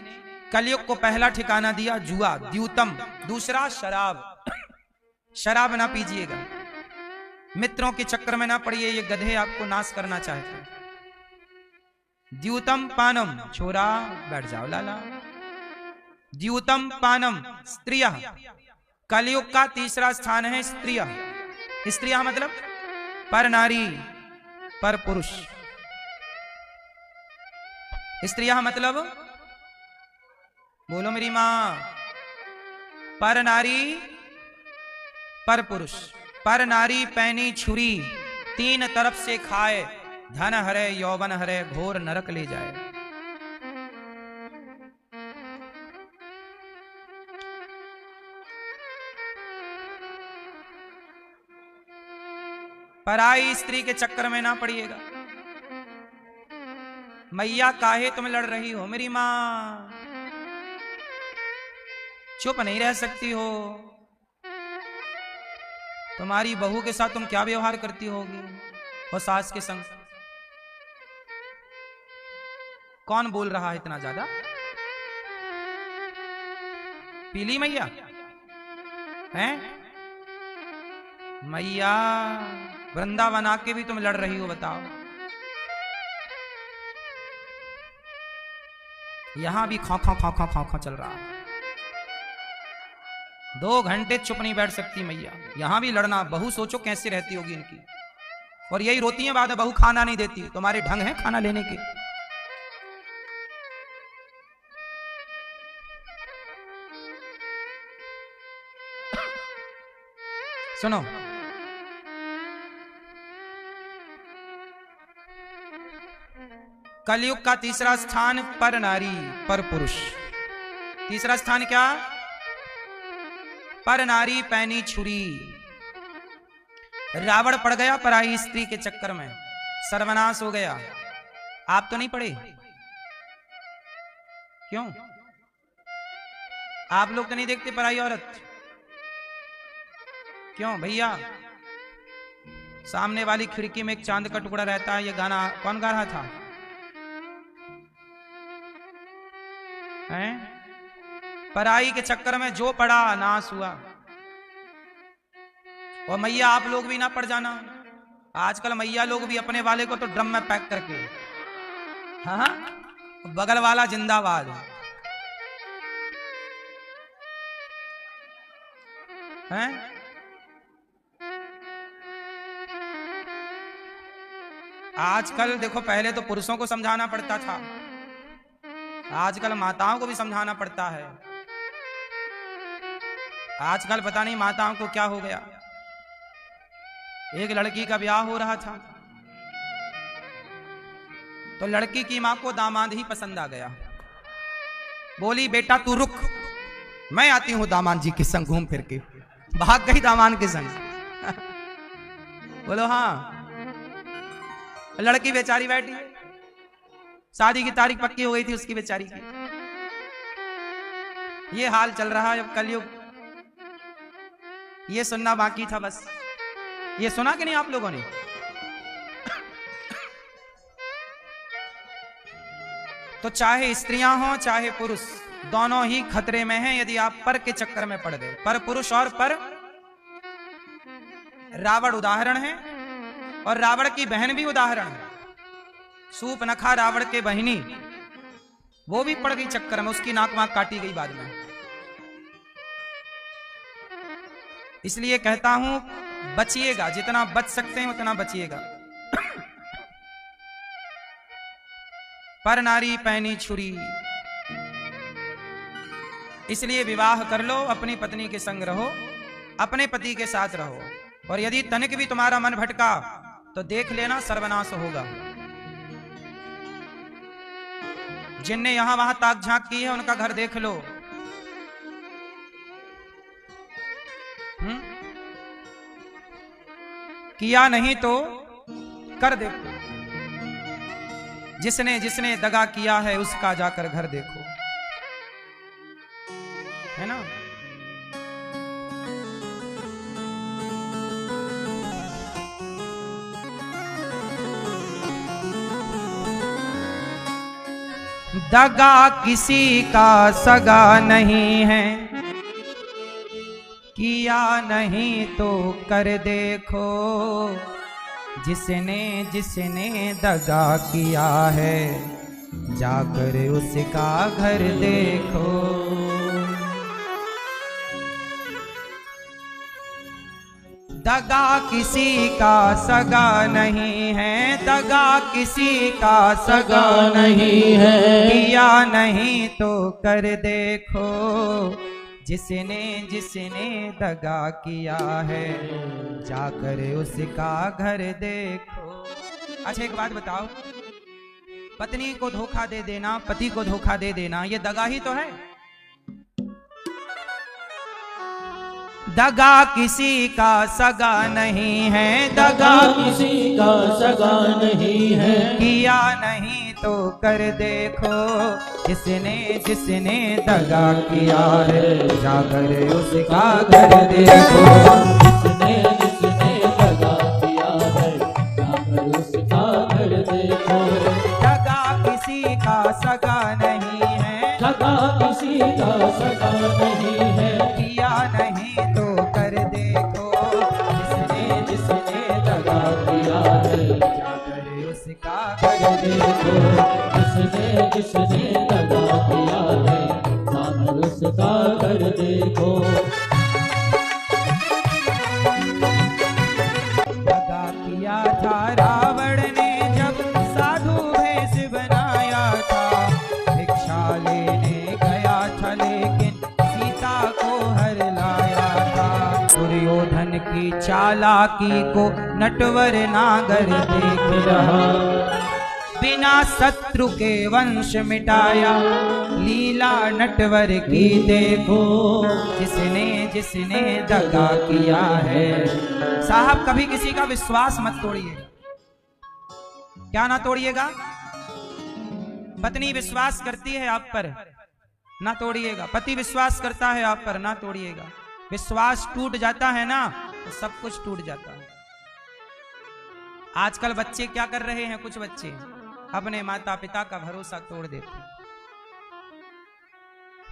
कलयुग को पहला ठिकाना दिया जुआ, द्यूतम, दूसरा शराब। शराब ना पीजिएगा, मित्रों के चक्कर में ना पड़िए, ये गधे आपको नाश करना चाहते हैं। द्यूतम पानम, छोरा बैठ जाओ लाला। द्यूतम पानम, स्त्रिया, कलयुग का तीसरा स्थान है स्त्रिया। स्त्रिया मतलब पर नारी, पर पुरुष। स्त्रिया मतलब, बोलो मेरी मां, पर नारी पर पुरुष। पर नारी पैनी छुरी, तीन तरफ से खाए, धन हरे यौवन हरे, घोर नरक ले जाए। पराई स्त्री के चक्कर में ना पड़िएगा। मैया काहे तुम लड़ रही हो मेरी मां? चुप नहीं रह सकती हो। तुम्हारी बहू के साथ तुम क्या व्यवहार करती होगी, और सास के संग? कौन बोल रहा है इतना ज्यादा? पीली मैया हैं? मैया वृंदावन आके भी तुम लड़ रही हो, बताओ। यहां भी खा खा खा खा खा खा चल रहा है। 2 घंटे चुप नहीं बैठ सकती मैया, यहां भी लड़ना। बहू सोचो कैसे रहती होगी इनकी। और यही रोती है बाद में, बहू खाना नहीं देती। तुम्हारे ढंग है खाना लेने के। सुनो, कलयुग का तीसरा स्थान पर नारी पर पुरुष। तीसरा स्थान क्या? पर नारी पैनी छुरी। रावण पड़ गया पराई स्त्री के चक्कर में, सर्वनाश हो गया। आप तो नहीं पड़े? क्यों? आप लोग तो नहीं देखते पराई औरत? क्यों भैया? सामने वाली खिड़की में एक चांद का टुकड़ा रहता है। ये गाना कौन गा रहा था? हैं? पराई के चक्कर में जो पड़ा नाश हुआ। और मैया आप लोग भी ना पड़ जाना। आजकल मैया लोग भी अपने वाले को तो ड्रम में पैक करके, हाँ, बगल वाला जिंदाबाद हैं? आजकल देखो, पहले तो पुरुषों को समझाना पड़ता था, आजकल माताओं को भी समझाना पड़ता है। आजकल पता नहीं माताओं को क्या हो गया। एक लड़की का ब्याह हो रहा था, तो लड़की की मां को दामाद ही पसंद आ गया। बोली बेटा तू रुक, मैं आती हूं दामाद जी के संग घूम फिर के। भाग गई दामाद के संग। बोलो हाँ। लड़की बेचारी बैठी, शादी की तारीख पक्की हो गई थी उसकी बेचारी की। ये हाल चल रहा है अब कलयुग। ये सुनना बाकी था बस। ये सुना कि नहीं आप लोगों ने? तो चाहे स्त्रियां हों चाहे पुरुष, दोनों ही खतरे में हैं यदि आप पर के चक्कर में पड़ गए। पर पुरुष और पर रावण उदाहरण है, और रावण की बहन भी उदाहरण है। सूपनखा रावण के बहिनी, वो भी पड़ गई चक्कर में, उसकी नाक वाक काटी गई बाद में। इसलिए कहता हूं बचिएगा, जितना बच सकते हैं उतना बचिएगा। पर नारी पैनी छुरी, इसलिए विवाह कर लो, अपनी पत्नी के संग रहो, अपने पति के साथ रहो। और यदि तनिक भी तुम्हारा मन भटका तो देख लेना सर्वनाश होगा। जिनने यहां वहां ताक झांक की है उनका घर देख लो। किया नहीं तो कर देखो। जिसने जिसने दगा किया है उसका जाकर घर देखो, है ना। दगा किसी का सगा नहीं है, किया नहीं तो कर देखो। जिसने जिसने दगा किया है जाकर उसका घर देखो। दगा किसी का सगा नहीं है, दगा किसी का सगा नहीं है, किया नहीं तो कर देखो। जिसने जिसने दगा किया है जाकर उसका घर देखो। अच्छा एक बात बताओ, पत्नी को धोखा दे देना, पति को धोखा दे देना, ये दगा ही तो है। दगा किसी का सगा नहीं है, दगा किसी का सगा नहीं है, किया नहीं तो कर देखो। जिसने जिसने दगा किया है जाकर उसका घर देखो। जिसने जिसने दगा किया है जाकर उसका घर देखो। दगा किसी का सगा नहीं है, दगा किसी का सगा नहीं है, किया नहीं तो कर देखो। जिसने जिसने दगा किया है जाकर उसका घर देखो। जिसने जिसने दगा किया है जाकर उसका घर देखो। दगा किया था रावण ने जब साधु भेष बनाया था। भिक्षा लेने गया था लेकिन सीता को हर लाया था। दुर्योधन की चालाकी को नटवर नागर देख रहा। बिना शत्रु के वंश मिटाया लीला नटवर की देखो। जिसने जिसने दगा किया है। साहब कभी किसी का विश्वास मत तोड़िएगा। क्या ना तोड़िएगा? पत्नी विश्वास करती है आप पर, ना तोड़िएगा। पति विश्वास करता है आप पर, ना तोड़िएगा। विश्वास टूट जाता है ना तो सब कुछ टूट जाता है। आजकल बच्चे क्या कर रहे हैं, कुछ बच्चे अपने माता पिता का भरोसा तोड़ देते हैं।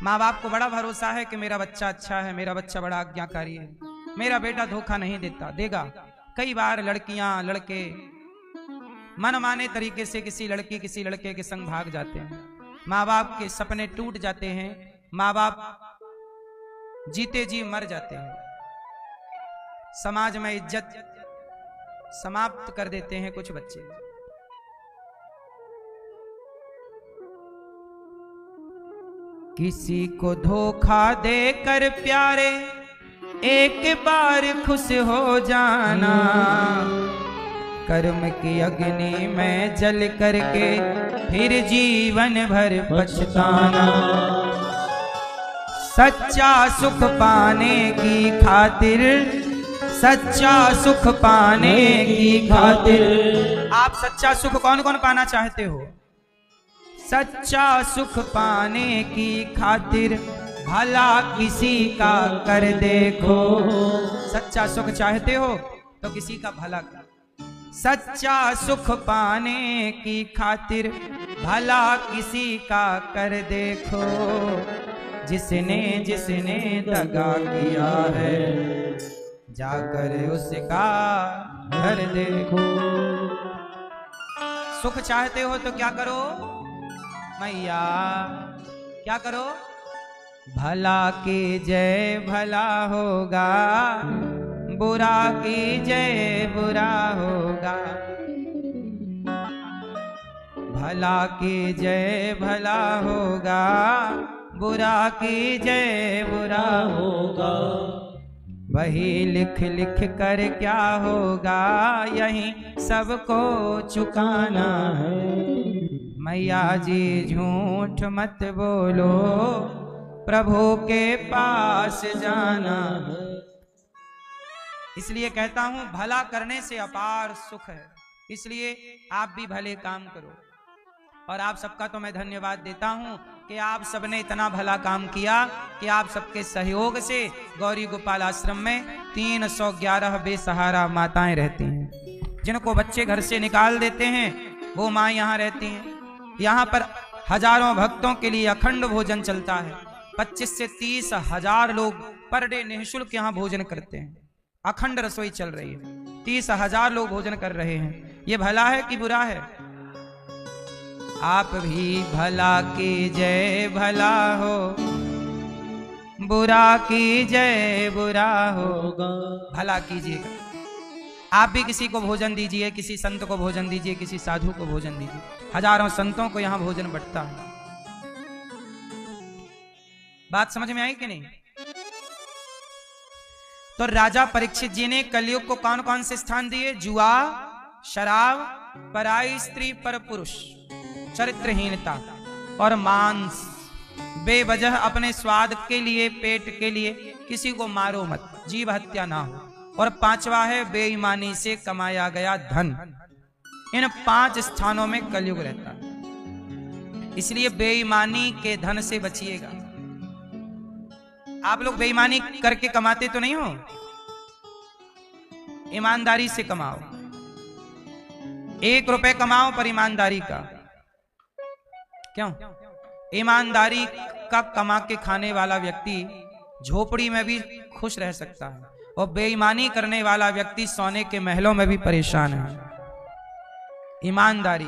माँ बाप को बड़ा भरोसा है कि मेरा बच्चा अच्छा है, मेरा बच्चा बड़ा आज्ञाकारी है, मेरा बेटा धोखा नहीं देगा। कई बार लड़कियां लड़के मनमाने तरीके से किसी लड़की किसी लड़के के संग भाग जाते हैं। माँ बाप के सपने टूट जाते हैं, माँ बाप जीते जी मर जाते हैं। समाज में इज्जत समाप्त कर देते हैं कुछ बच्चे। किसी को धोखा देकर प्यारे एक बार खुश हो जाना। कर्म की अग्नि में जल करके फिर जीवन भर पछताना। सच्चा सुख पाने की खातिर, सच्चा सुख पाने की खातिर। आप सच्चा सुख कौन कौन पाना चाहते हो? सच्चा सुख पाने की खातिर भला किसी का कर देखो। सच्चा सुख चाहते हो तो किसी का भला कर। सच्चा सुख पाने की खातिर भला किसी का कर देखो। जिसने जिसने दगा किया है जाकर उसका घर देखो। सुख चाहते हो तो क्या करो मैया, क्या करो? भला की जय भला होगा, बुरा की जय बुरा होगा। भला की जय भला होगा, बुरा की जय बुरा होगा। वही लिख लिख कर क्या होगा, यही सबको चुकाना है। मैया जी झूठ मत बोलो, प्रभु के पास जाना है। इसलिए कहता हूं भला करने से अपार सुख है। इसलिए आप भी भले काम करो। और आप सबका तो मैं धन्यवाद देता हूं कि आप सबने इतना भला काम किया कि आप सबके सहयोग से गौरी गोपाल आश्रम में 311 बेसहारा माताएं रहती हैं, जिनको बच्चे घर से निकाल देते हैं, वो माँ यहाँ रहती हैं। यहाँ पर हजारों भक्तों के लिए अखंड भोजन चलता है। 25 से 30 हजार लोग पर डे निःशुल्क यहाँ भोजन करते हैं। अखंड रसोई चल रही है, 30 हजार लोग भोजन कर रहे हैं। ये भला है कि बुरा है? आप भी भला की जय भला हो, बुरा की जय बुरा होगा। भला कीजिएगा। आप भी किसी को भोजन दीजिए, किसी संत को भोजन दीजिए, किसी साधु को भोजन दीजिए। हजारों संतों को यहाँ भोजन बंटता है। बात समझ में आई कि नहीं? तो राजा परीक्षित जी ने कलयुग को कौन कौन से स्थान दिए? जुआ, शराब, पराई स्त्री पर पुरुष, चरित्रहीनता और मांस। बेवजह अपने स्वाद के लिए, पेट के लिए किसी को मारो मत, जीव हत्या ना हो। और 5वां है बेईमानी से कमाया गया धन। इन 5 स्थानों में कलयुग रहता है। इसलिए बेईमानी के धन से बचिएगा। आप लोग बेईमानी करके कमाते तो नहीं हो, ईमानदारी से कमाओ। 1 रुपए कमाओ पर ईमानदारी का। क्यों? ईमानदारी का कमा के खाने वाला व्यक्ति झोपड़ी में भी खुश रह सकता है, और बेईमानी करने वाला व्यक्ति सोने के महलों में भी परेशान है। ईमानदारी,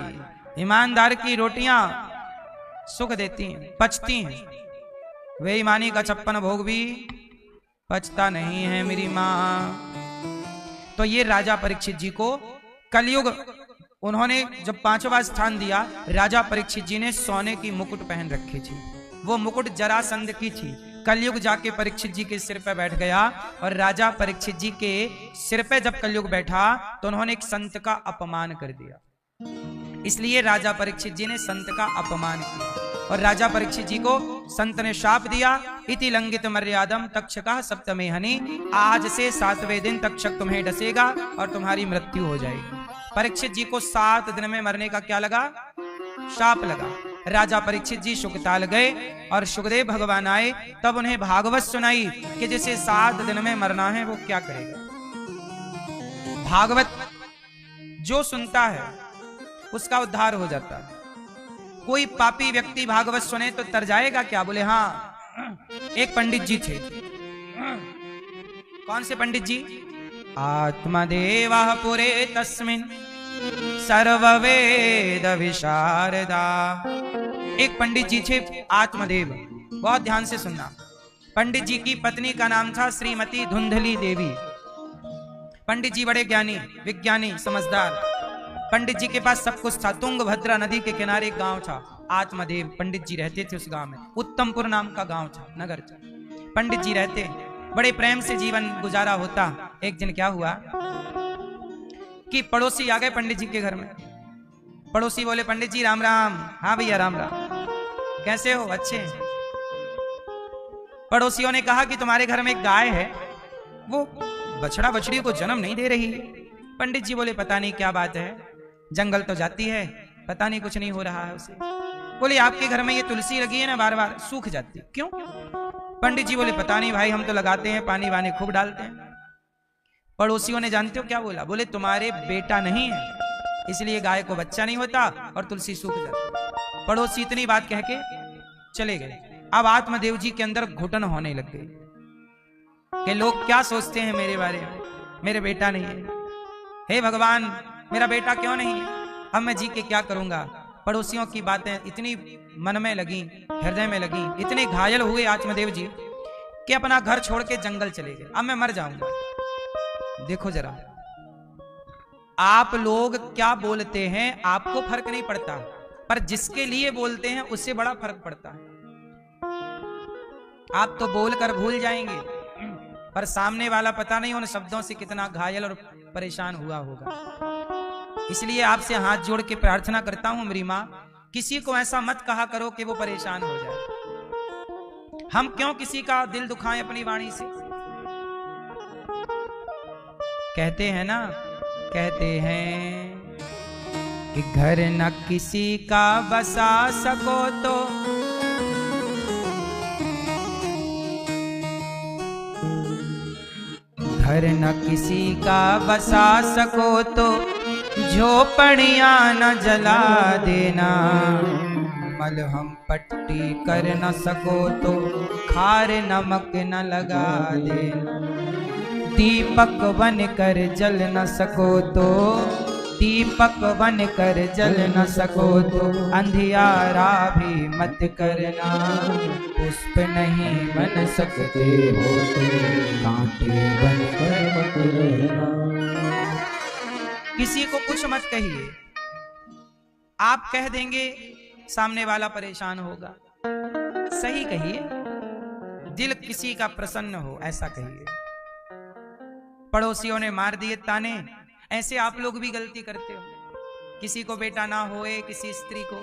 ईमानदार की रोटियां सुख देती हैं, पचती हैं। बेईमानी का 56 भोग भी पचता नहीं है मेरी माँ। तो ये राजा परीक्षित जी को कलयुग, उन्होंने जब 5वां स्थान दिया, राजा परीक्षित जी ने सोने की मुकुट पहन रखी थी। वो मुकुट जरासंध की थी। कलयुग जाके परीक्षित जी के सिर पे बैठ गया, और राजा परीक्षित जी के सिर पे जब कलयुग बैठा तो उन्होंने एक संत का अपमान कर दिया। इसलिए राजा परीक्षित जी ने संत का अपमान किया, और राजा परीक्षित जी को संत ने शाप दिया, इति लंघित मर्यादम तक्षका सप्तमे हनि। आज से 7वें दिन तक्षक तुम्हें डसेगा और तुम्हारी मृत्यु हो जाएगी। परीक्षित जी को 7 दिन में मरने का क्या लगा? शाप लगा। राजा परीक्षित जी शुकताल गए और सुखदेव भगवान आए, तब उन्हें भागवत सुनाई कि जिसे 7 दिन में मरना है वो क्या करेगा। भागवत जो सुनता है उसका उद्धार हो जाता है। कोई पापी व्यक्ति भागवत सुने तो तर जाएगा क्या? बोले हाँ। एक पंडित जी थे। कौन से पंडित जी? आत्मदेवः पुरे तस्मिन् सर्ववेद विशारदा। एक पंडित जी थे आत्मदेव। बहुत ध्यान से सुनना। पंडित जी की पत्नी का नाम था श्रीमती धुंधली देवी। पंडित जी बड़े ज्ञानी, विज्ञानी, समझदार। पंडित जी के पास सब कुछ था। तुंगभद्रा नदी के किनारे एक गांव था, आत्मदेव पंडित जी रहते थे उस गांव में। उत्तमपुर नाम का गांव था, नगर था। पंडित जी रहते, बड़े प्रेम से जीवन गुजारा होता। एक दिन क्या हुआ कि पड़ोसी आ गए पंडित जी के घर में। पड़ोसी बोले, पंडित जी राम राम। हाँ भैया राम राम, कैसे हो? अच्छे। पड़ोसियों ने कहा कि तुम्हारे घर में एक गाय है, वो बछड़ा बछड़ी को जन्म नहीं दे रही। पंडित जी बोले, पता नहीं क्या बात है, जंगल तो जाती है, पता नहीं कुछ नहीं हो रहा है उसे। बोले, आपके घर में ये तुलसी लगी है ना, बार बार सूख जाती, क्यों? पंडित जी बोले, पता नहीं भाई, हम तो लगाते हैं, पानी वानी खूब डालते हैं। पड़ोसियों ने जानते हो क्या बोला? बोले, तुम्हारे बेटा नहीं है इसलिए गाय को बच्चा नहीं होता और तुलसी सूख जाती। पड़ोसी इतनी बात कह के चले गए। अब आत्मदेव जी के अंदर घुटन होने लग गई कि लोग क्या सोचते हैं मेरे बारे में, मेरे बेटा नहीं है। हे भगवान, मेरा बेटा क्यों नहीं है? अब मैं जी के क्या करूंगा। पड़ोसियों की बातें इतनी मन में लगी, हृदय में लगी, इतने घायल हुए आत्मदेव जी कि अपना घर छोड़ के जंगल चले गए। अब मैं मर जाऊंगा। देखो जरा, आप लोग क्या बोलते हैं आपको फर्क नहीं पड़ता, पर जिसके लिए बोलते हैं उससे बड़ा फर्क पड़ता है। आप तो बोलकर भूल जाएंगे, पर सामने वाला पता नहीं उन शब्दों से कितना घायल और परेशान हुआ होगा। इसलिए आपसे हाथ जोड़ के प्रार्थना करता हूं मेरी मां, किसी को ऐसा मत कहा करो कि वो परेशान हो जाए। हम क्यों किसी का दिल दुखाएं अपनी वाणी से। कहते हैं ना, कहते हैं कि घर न किसी का बसा सको तो घर न किसी का बसा सको तो झोपड़ियां न जला देना। मलहम पट्टी कर न सको तो खार नमक न लगा देना। दीपक बन कर जल न सको तो दीपक बन कर जल न सको तो अंधियारा भी मत करना। पुष्प नहीं बन सकते हो तो कांटे बन कर मत रहना। किसी को कुछ मत कहिए, आप कह देंगे सामने वाला परेशान होगा। सही कहिए, दिल किसी का प्रसन्न हो ऐसा कहिए। पड़ोसियों ने मार दिए ताने, ऐसे आप लोग भी गलती करते हो। किसी को बेटा ना होए, किसी स्त्री को,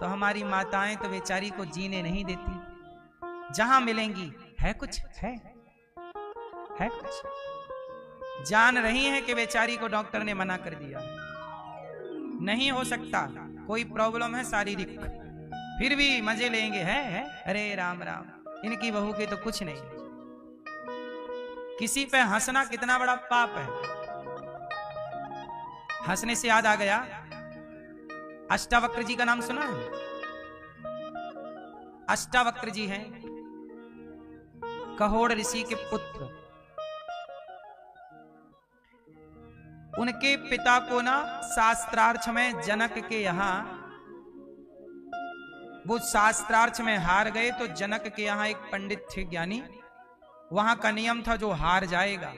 तो हमारी माताएं तो बेचारी को जीने नहीं देती। जहां मिलेंगी है कुछ, है कुछ। जान रही है कि बेचारी को डॉक्टर ने मना कर दिया, नहीं हो सकता, कोई प्रॉब्लम है शारीरिक, फिर भी मजे लेंगे। है अरे राम राम, इनकी बहू के तो कुछ नहीं। किसी पे हंसना कितना बड़ा पाप है। हंसने से याद आ गया, अष्टावक्र जी का नाम सुना है? अष्टावक्र जी हैं कहोड़ ऋषि के पुत्र। उनके पिता को ना शास्त्रार्थ में जनक के यहां, वो शास्त्रार्थ में हार गए तो जनक के यहां एक पंडित थे ज्ञानी, वहां का नियम था जो हार जाएगा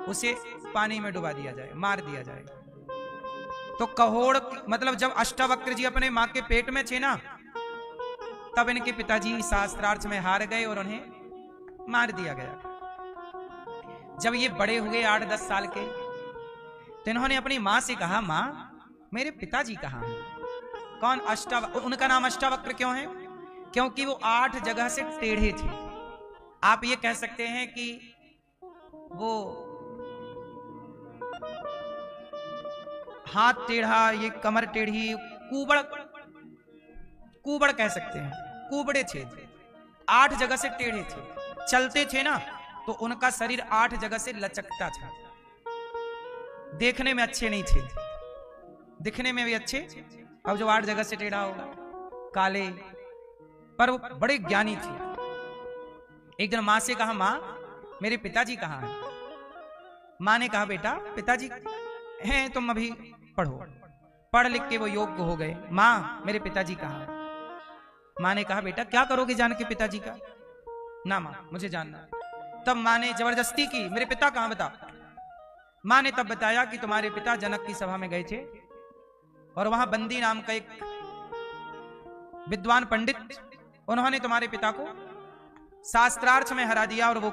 उसे पानी में डुबा दिया जाए, मार दिया जाएगा। तो कहोड़ मतलब जब अष्टावक्र जी अपने मां के पेट में थे ना, तब इनके पिताजी शास्त्रार्थ में हार गए और उन्हें मार दिया गया। जब ये बड़े हुए 8-10 साल के, तो इन्होंने अपनी मां से कहा, मां मेरे पिताजी कहाँ हैं? कौन? अष्टावक्र। उनका नाम अष्टावक्र क्यों है? क्योंकि वो 8 जगह से टेढ़े थे। आप ये कह सकते हैं कि वो हाथ टेढ़ा, ये कमर टेढ़ी, कुबड़ कह सकते हैं, कुबड़े थे। 8 जगह से टेढ़े थे। चलते थे ना तो उनका शरीर 8 जगह से लचकता था। देखने में अच्छे नहीं थे, दिखने में भी अच्छे। अब जो 8 जगह से टेढ़ा होगा, काले, पर वो बड़े ज्ञानी थे। एक दिन मां से कहा, मां मेरे पिताजी कहाँ हैं? मां ने कहा, बेटा पिताजी हैं, तुम अभी पढ़ो। पढ़ लिख के वो योग्य हो गए। मां मेरे पिताजी कहाँ हैं? मां ने कहा, बेटा क्या करोगे जान के पिताजी का? ना मां मुझे जानना। तब मां ने जबरदस्ती की, मेरे पिता कहाँ बता। मां ने तब बताया कि तुम्हारे पिता जनक की सभा में गए थे और वहां बंदी नाम का एक विद्वान पंडित, उन्होंने तुम्हारे पिता को शास्त्रार्थ में हरा दिया और वो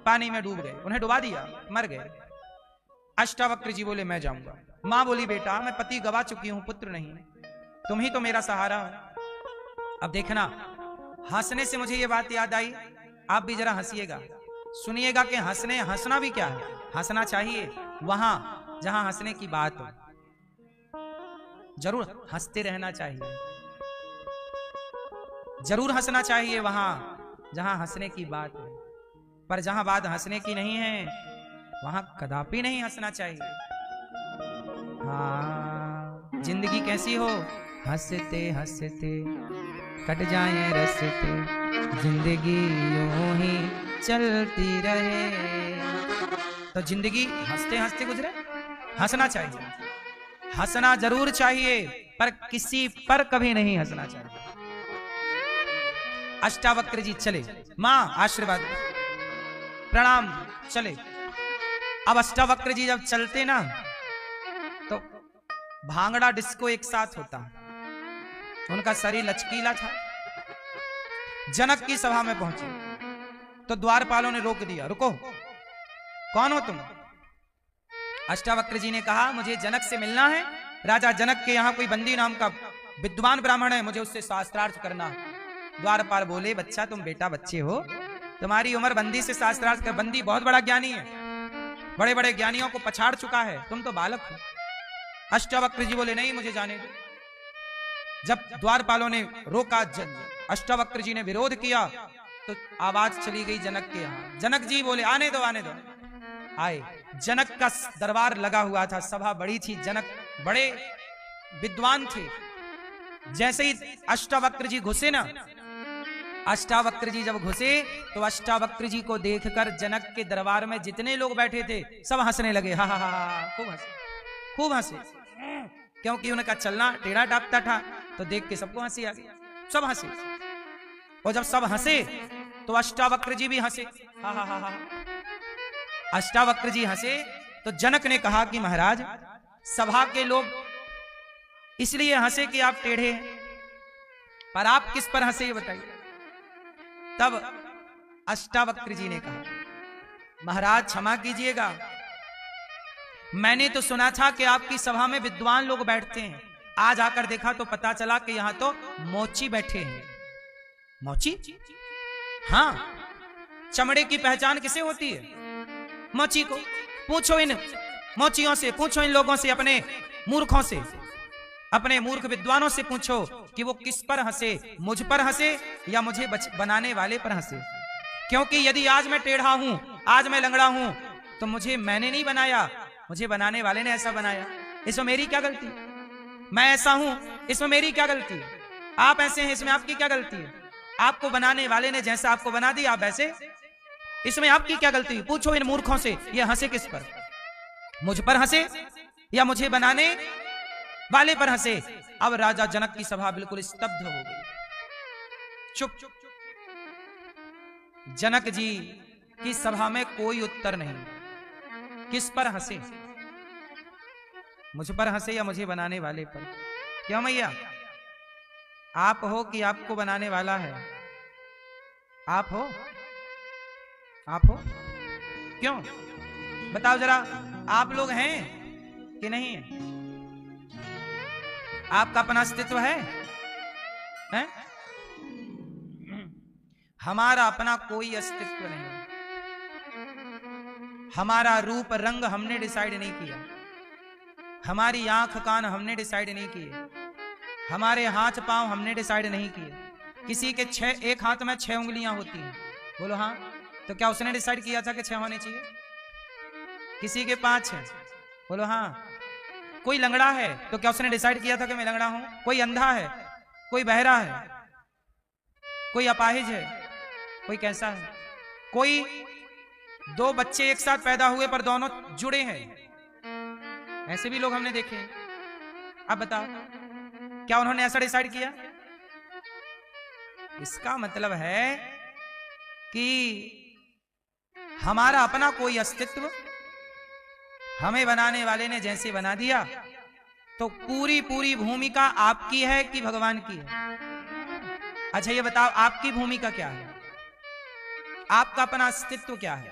पानी में डूब गए, उन्हें डुबा दिया, मर गए। अष्टावक्र जी बोले, मैं जाऊंगा। मां बोली, बेटा मैं पति गवा चुकी हूं, पुत्र नहीं, तुम ही तो मेरा सहारा हो। अब देखना, हंसने से मुझे ये बात याद आई, आप भी जरा हंसिएगा, सुनिएगा कि हंसना भी क्या है। हंसना चाहिए वहां जहां हंसने की बात हो, जरूर हंसते रहना चाहिए, जरूर हंसना चाहिए वहां जहां हंसने की बात है। पर जहां बात हंसने की नहीं है, वहां कदापि नहीं हंसना चाहिए। हाँ, जिंदगी कैसी हो, हंसते हंसते कट जाए रस्ते, जिंदगी यूं ही चलती रहे। तो जिंदगी हंसते हंसते गुजरे, हंसना चाहिए। हंसना जरूर चाहिए, पर किसी पर कभी नहीं हंसना चाहिए। अष्टावक्र जी चले, मां आशीर्वाद प्रणाम, चले। अब अष्टावक्र जी जब चलते ना तो भांगड़ा डिस्को एक साथ होता, उनका शरीर लचकीला था। जनक की सभा में पहुंचे तो द्वारपालों ने रोक दिया, रुको, कौन हो तुम? अष्टावक्र जी ने कहा, मुझे जनक से मिलना है। राजा जनक के यहाँ कोई बंदी नाम का विद्वान ब्राह्मण है, मुझे उससे शास्त्रार्थ करना है। द्वारपाल बोले, बच्चा तुम बेटा बच्चे हो, तुम्हारी उम्र बंदी से शास्त्रार्थ कर, बंदी बहुत बड़ा ज्ञानी है, बड़े बड़े ज्ञानियों को पछाड़ चुका है, तुम तो बालक हो। अष्टावक्र जी बोले, नहीं मुझे जाने दो। जब द्वारपालों ने रोका, अष्टावक्र जी ने विरोध किया तो आवाज चली गई जनक के यहाँ। जनक जी बोले, आने दो आने दो। आए, जनक का दरबार लगा हुआ था, सभा बड़ी थी, जनक बड़े विद्वान थे। जैसे ही अष्टावक्र जी घुसे ना, अष्टावक्र जी जब घुसे तो अष्टावक्र जी को देखकर जनक के दरबार में जितने लोग बैठे थे सब हंसने लगे, हा हा हा, खूब हंसे, खूब हंसे, क्योंकि उनका चलना टेढ़ा टापता था, तो देख के सबको हंसी आ गई, सब हंसे। और जब सब हंसे तो अष्टावक्र जी भी हंसे, हा हा हा हा। अष्टावक्र जी हंसे तो जनक ने कहा कि महाराज, सभा के लोग इसलिए हंसे कि आप टेढ़े हैं, पर आप किस पर हंसे ये बताइए। तब अष्टावक्र जी ने कहा, महाराज क्षमा कीजिएगा, मैंने तो सुना था कि आपकी सभा में विद्वान लोग बैठते हैं, आज आकर देखा तो पता चला कि यहां तो मोची बैठे हैं। मोची? हाँ, चमड़े की पहचान किसे होती है? मोची को। पूछो इन मोचियों से, पूछो इन लोगों से, अपने मूर्खों से, अपने मूर्ख विद्वानों से पूछो कि वो किस पर हंसे, मुझ पर हंसे या मुझे बनाने वाले पर हंसे। क्योंकि यदि आज मैं टेढ़ा हूं, आज मैं लंगड़ा हूं, तो मैंने नहीं बनाया, मुझे बनाने वाले ने ऐसा बनाया, इसमें मेरी क्या गलती? मैं ऐसा हूं, इसमें मेरी क्या गलती? आप ऐसे हैं, इसमें आपकी क्या गलती है? आपको बनाने वाले ने जैसा आपको बना दिया आप वैसे, इसमें आपकी क्या गलती? पूछो इन मूर्खों से, ये हंसे किस पर? मुझ पर हंसे या मुझे बनाने वाले पर हंसे? अब राजा जनक की सभा बिल्कुल स्तब्ध हो गई, चुप। जनक जी की सभा में कोई उत्तर नहीं। किस पर हंसे? मुझ पर हंसे या मुझे बनाने वाले पर? क्यों मैया, आप हो कि आपको बनाने वाला है? आप हो, आप हो, क्यों बताओ जरा, आप लोग हैं कि नहीं है? आपका अपना अस्तित्व है? हैं? हमारा अपना कोई अस्तित्व नहीं। हमारा रूप रंग हमने डिसाइड नहीं किया, हमारी आंख कान हमने डिसाइड नहीं किए, हमारे हाथ पांव हमने डिसाइड नहीं किए। किसी के एक हाथ में 6 उंगलियां होती हैं, बोलो हाँ, तो क्या उसने डिसाइड किया था कि 6 होने चाहिए? किसी के 5 है, बोलो हाँ। कोई लंगड़ा है तो क्या उसने डिसाइड किया था कि मैं लंगड़ा हूं? कोई अंधा है, कोई बहरा है, कोई अपाहिज है, कोई कैसा है? कोई 2 बच्चे एक साथ पैदा हुए पर दोनों जुड़े हैं, ऐसे भी लोग हमने देखे हैं। अब बताओ, क्या उन्होंने ऐसा डिसाइड किया? इसका मतलब है कि हमारा अपना कोई अस्तित्व, हमें बनाने वाले ने जैसे बना दिया, तो पूरी पूरी भूमिका आपकी है कि भगवान की है? अच्छा ये बताओ, आपकी भूमिका क्या है? आपका अपना अस्तित्व क्या है?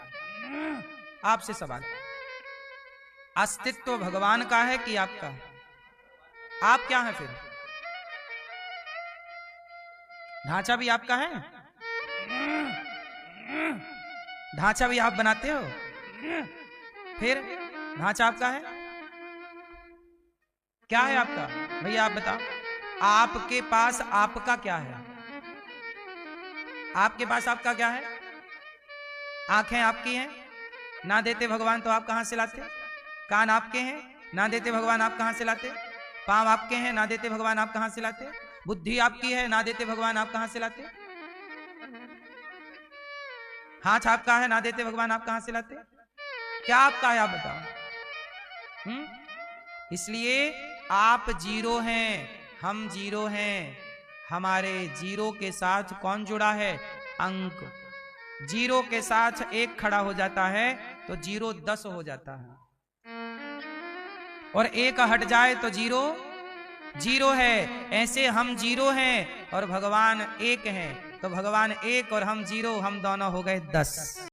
आपसे सवाल, अस्तित्व भगवान का है कि आपका है? आप क्या है फिर? ढांचा भी आपका है? ढांचा भी आप बनाते हो? फिर ढांचा आपका है? क्या है आपका? भैया आप बताओ, आपके पास आपका क्या है? आपके पास आपका क्या है? आंखें आपकी हैं, ना देते भगवान तो आप कहां से लाते? कान आपके हैं, ना देते भगवान आप कहां से लाते? पांव आपके हैं, ना देते भगवान आप कहां से लाते? बुद्धि आपकी है, ना देते भगवान आप कहां से लाते? हाथ आपका है, ना देते भगवान आप कहां से लाते? क्या आपका है आप बताओ? इसलिए आप जीरो हैं, हम जीरो हैं, हमारे जीरो के साथ कौन जुड़ा है? अंक। जीरो के साथ एक खड़ा हो जाता है तो जीरो 10 हो जाता है, और एक हट जाए तो जीरो जीरो है। ऐसे हम जीरो हैं और भगवान एक हैं, तो भगवान एक और हम जीरो, हम दोनों हो गए 10।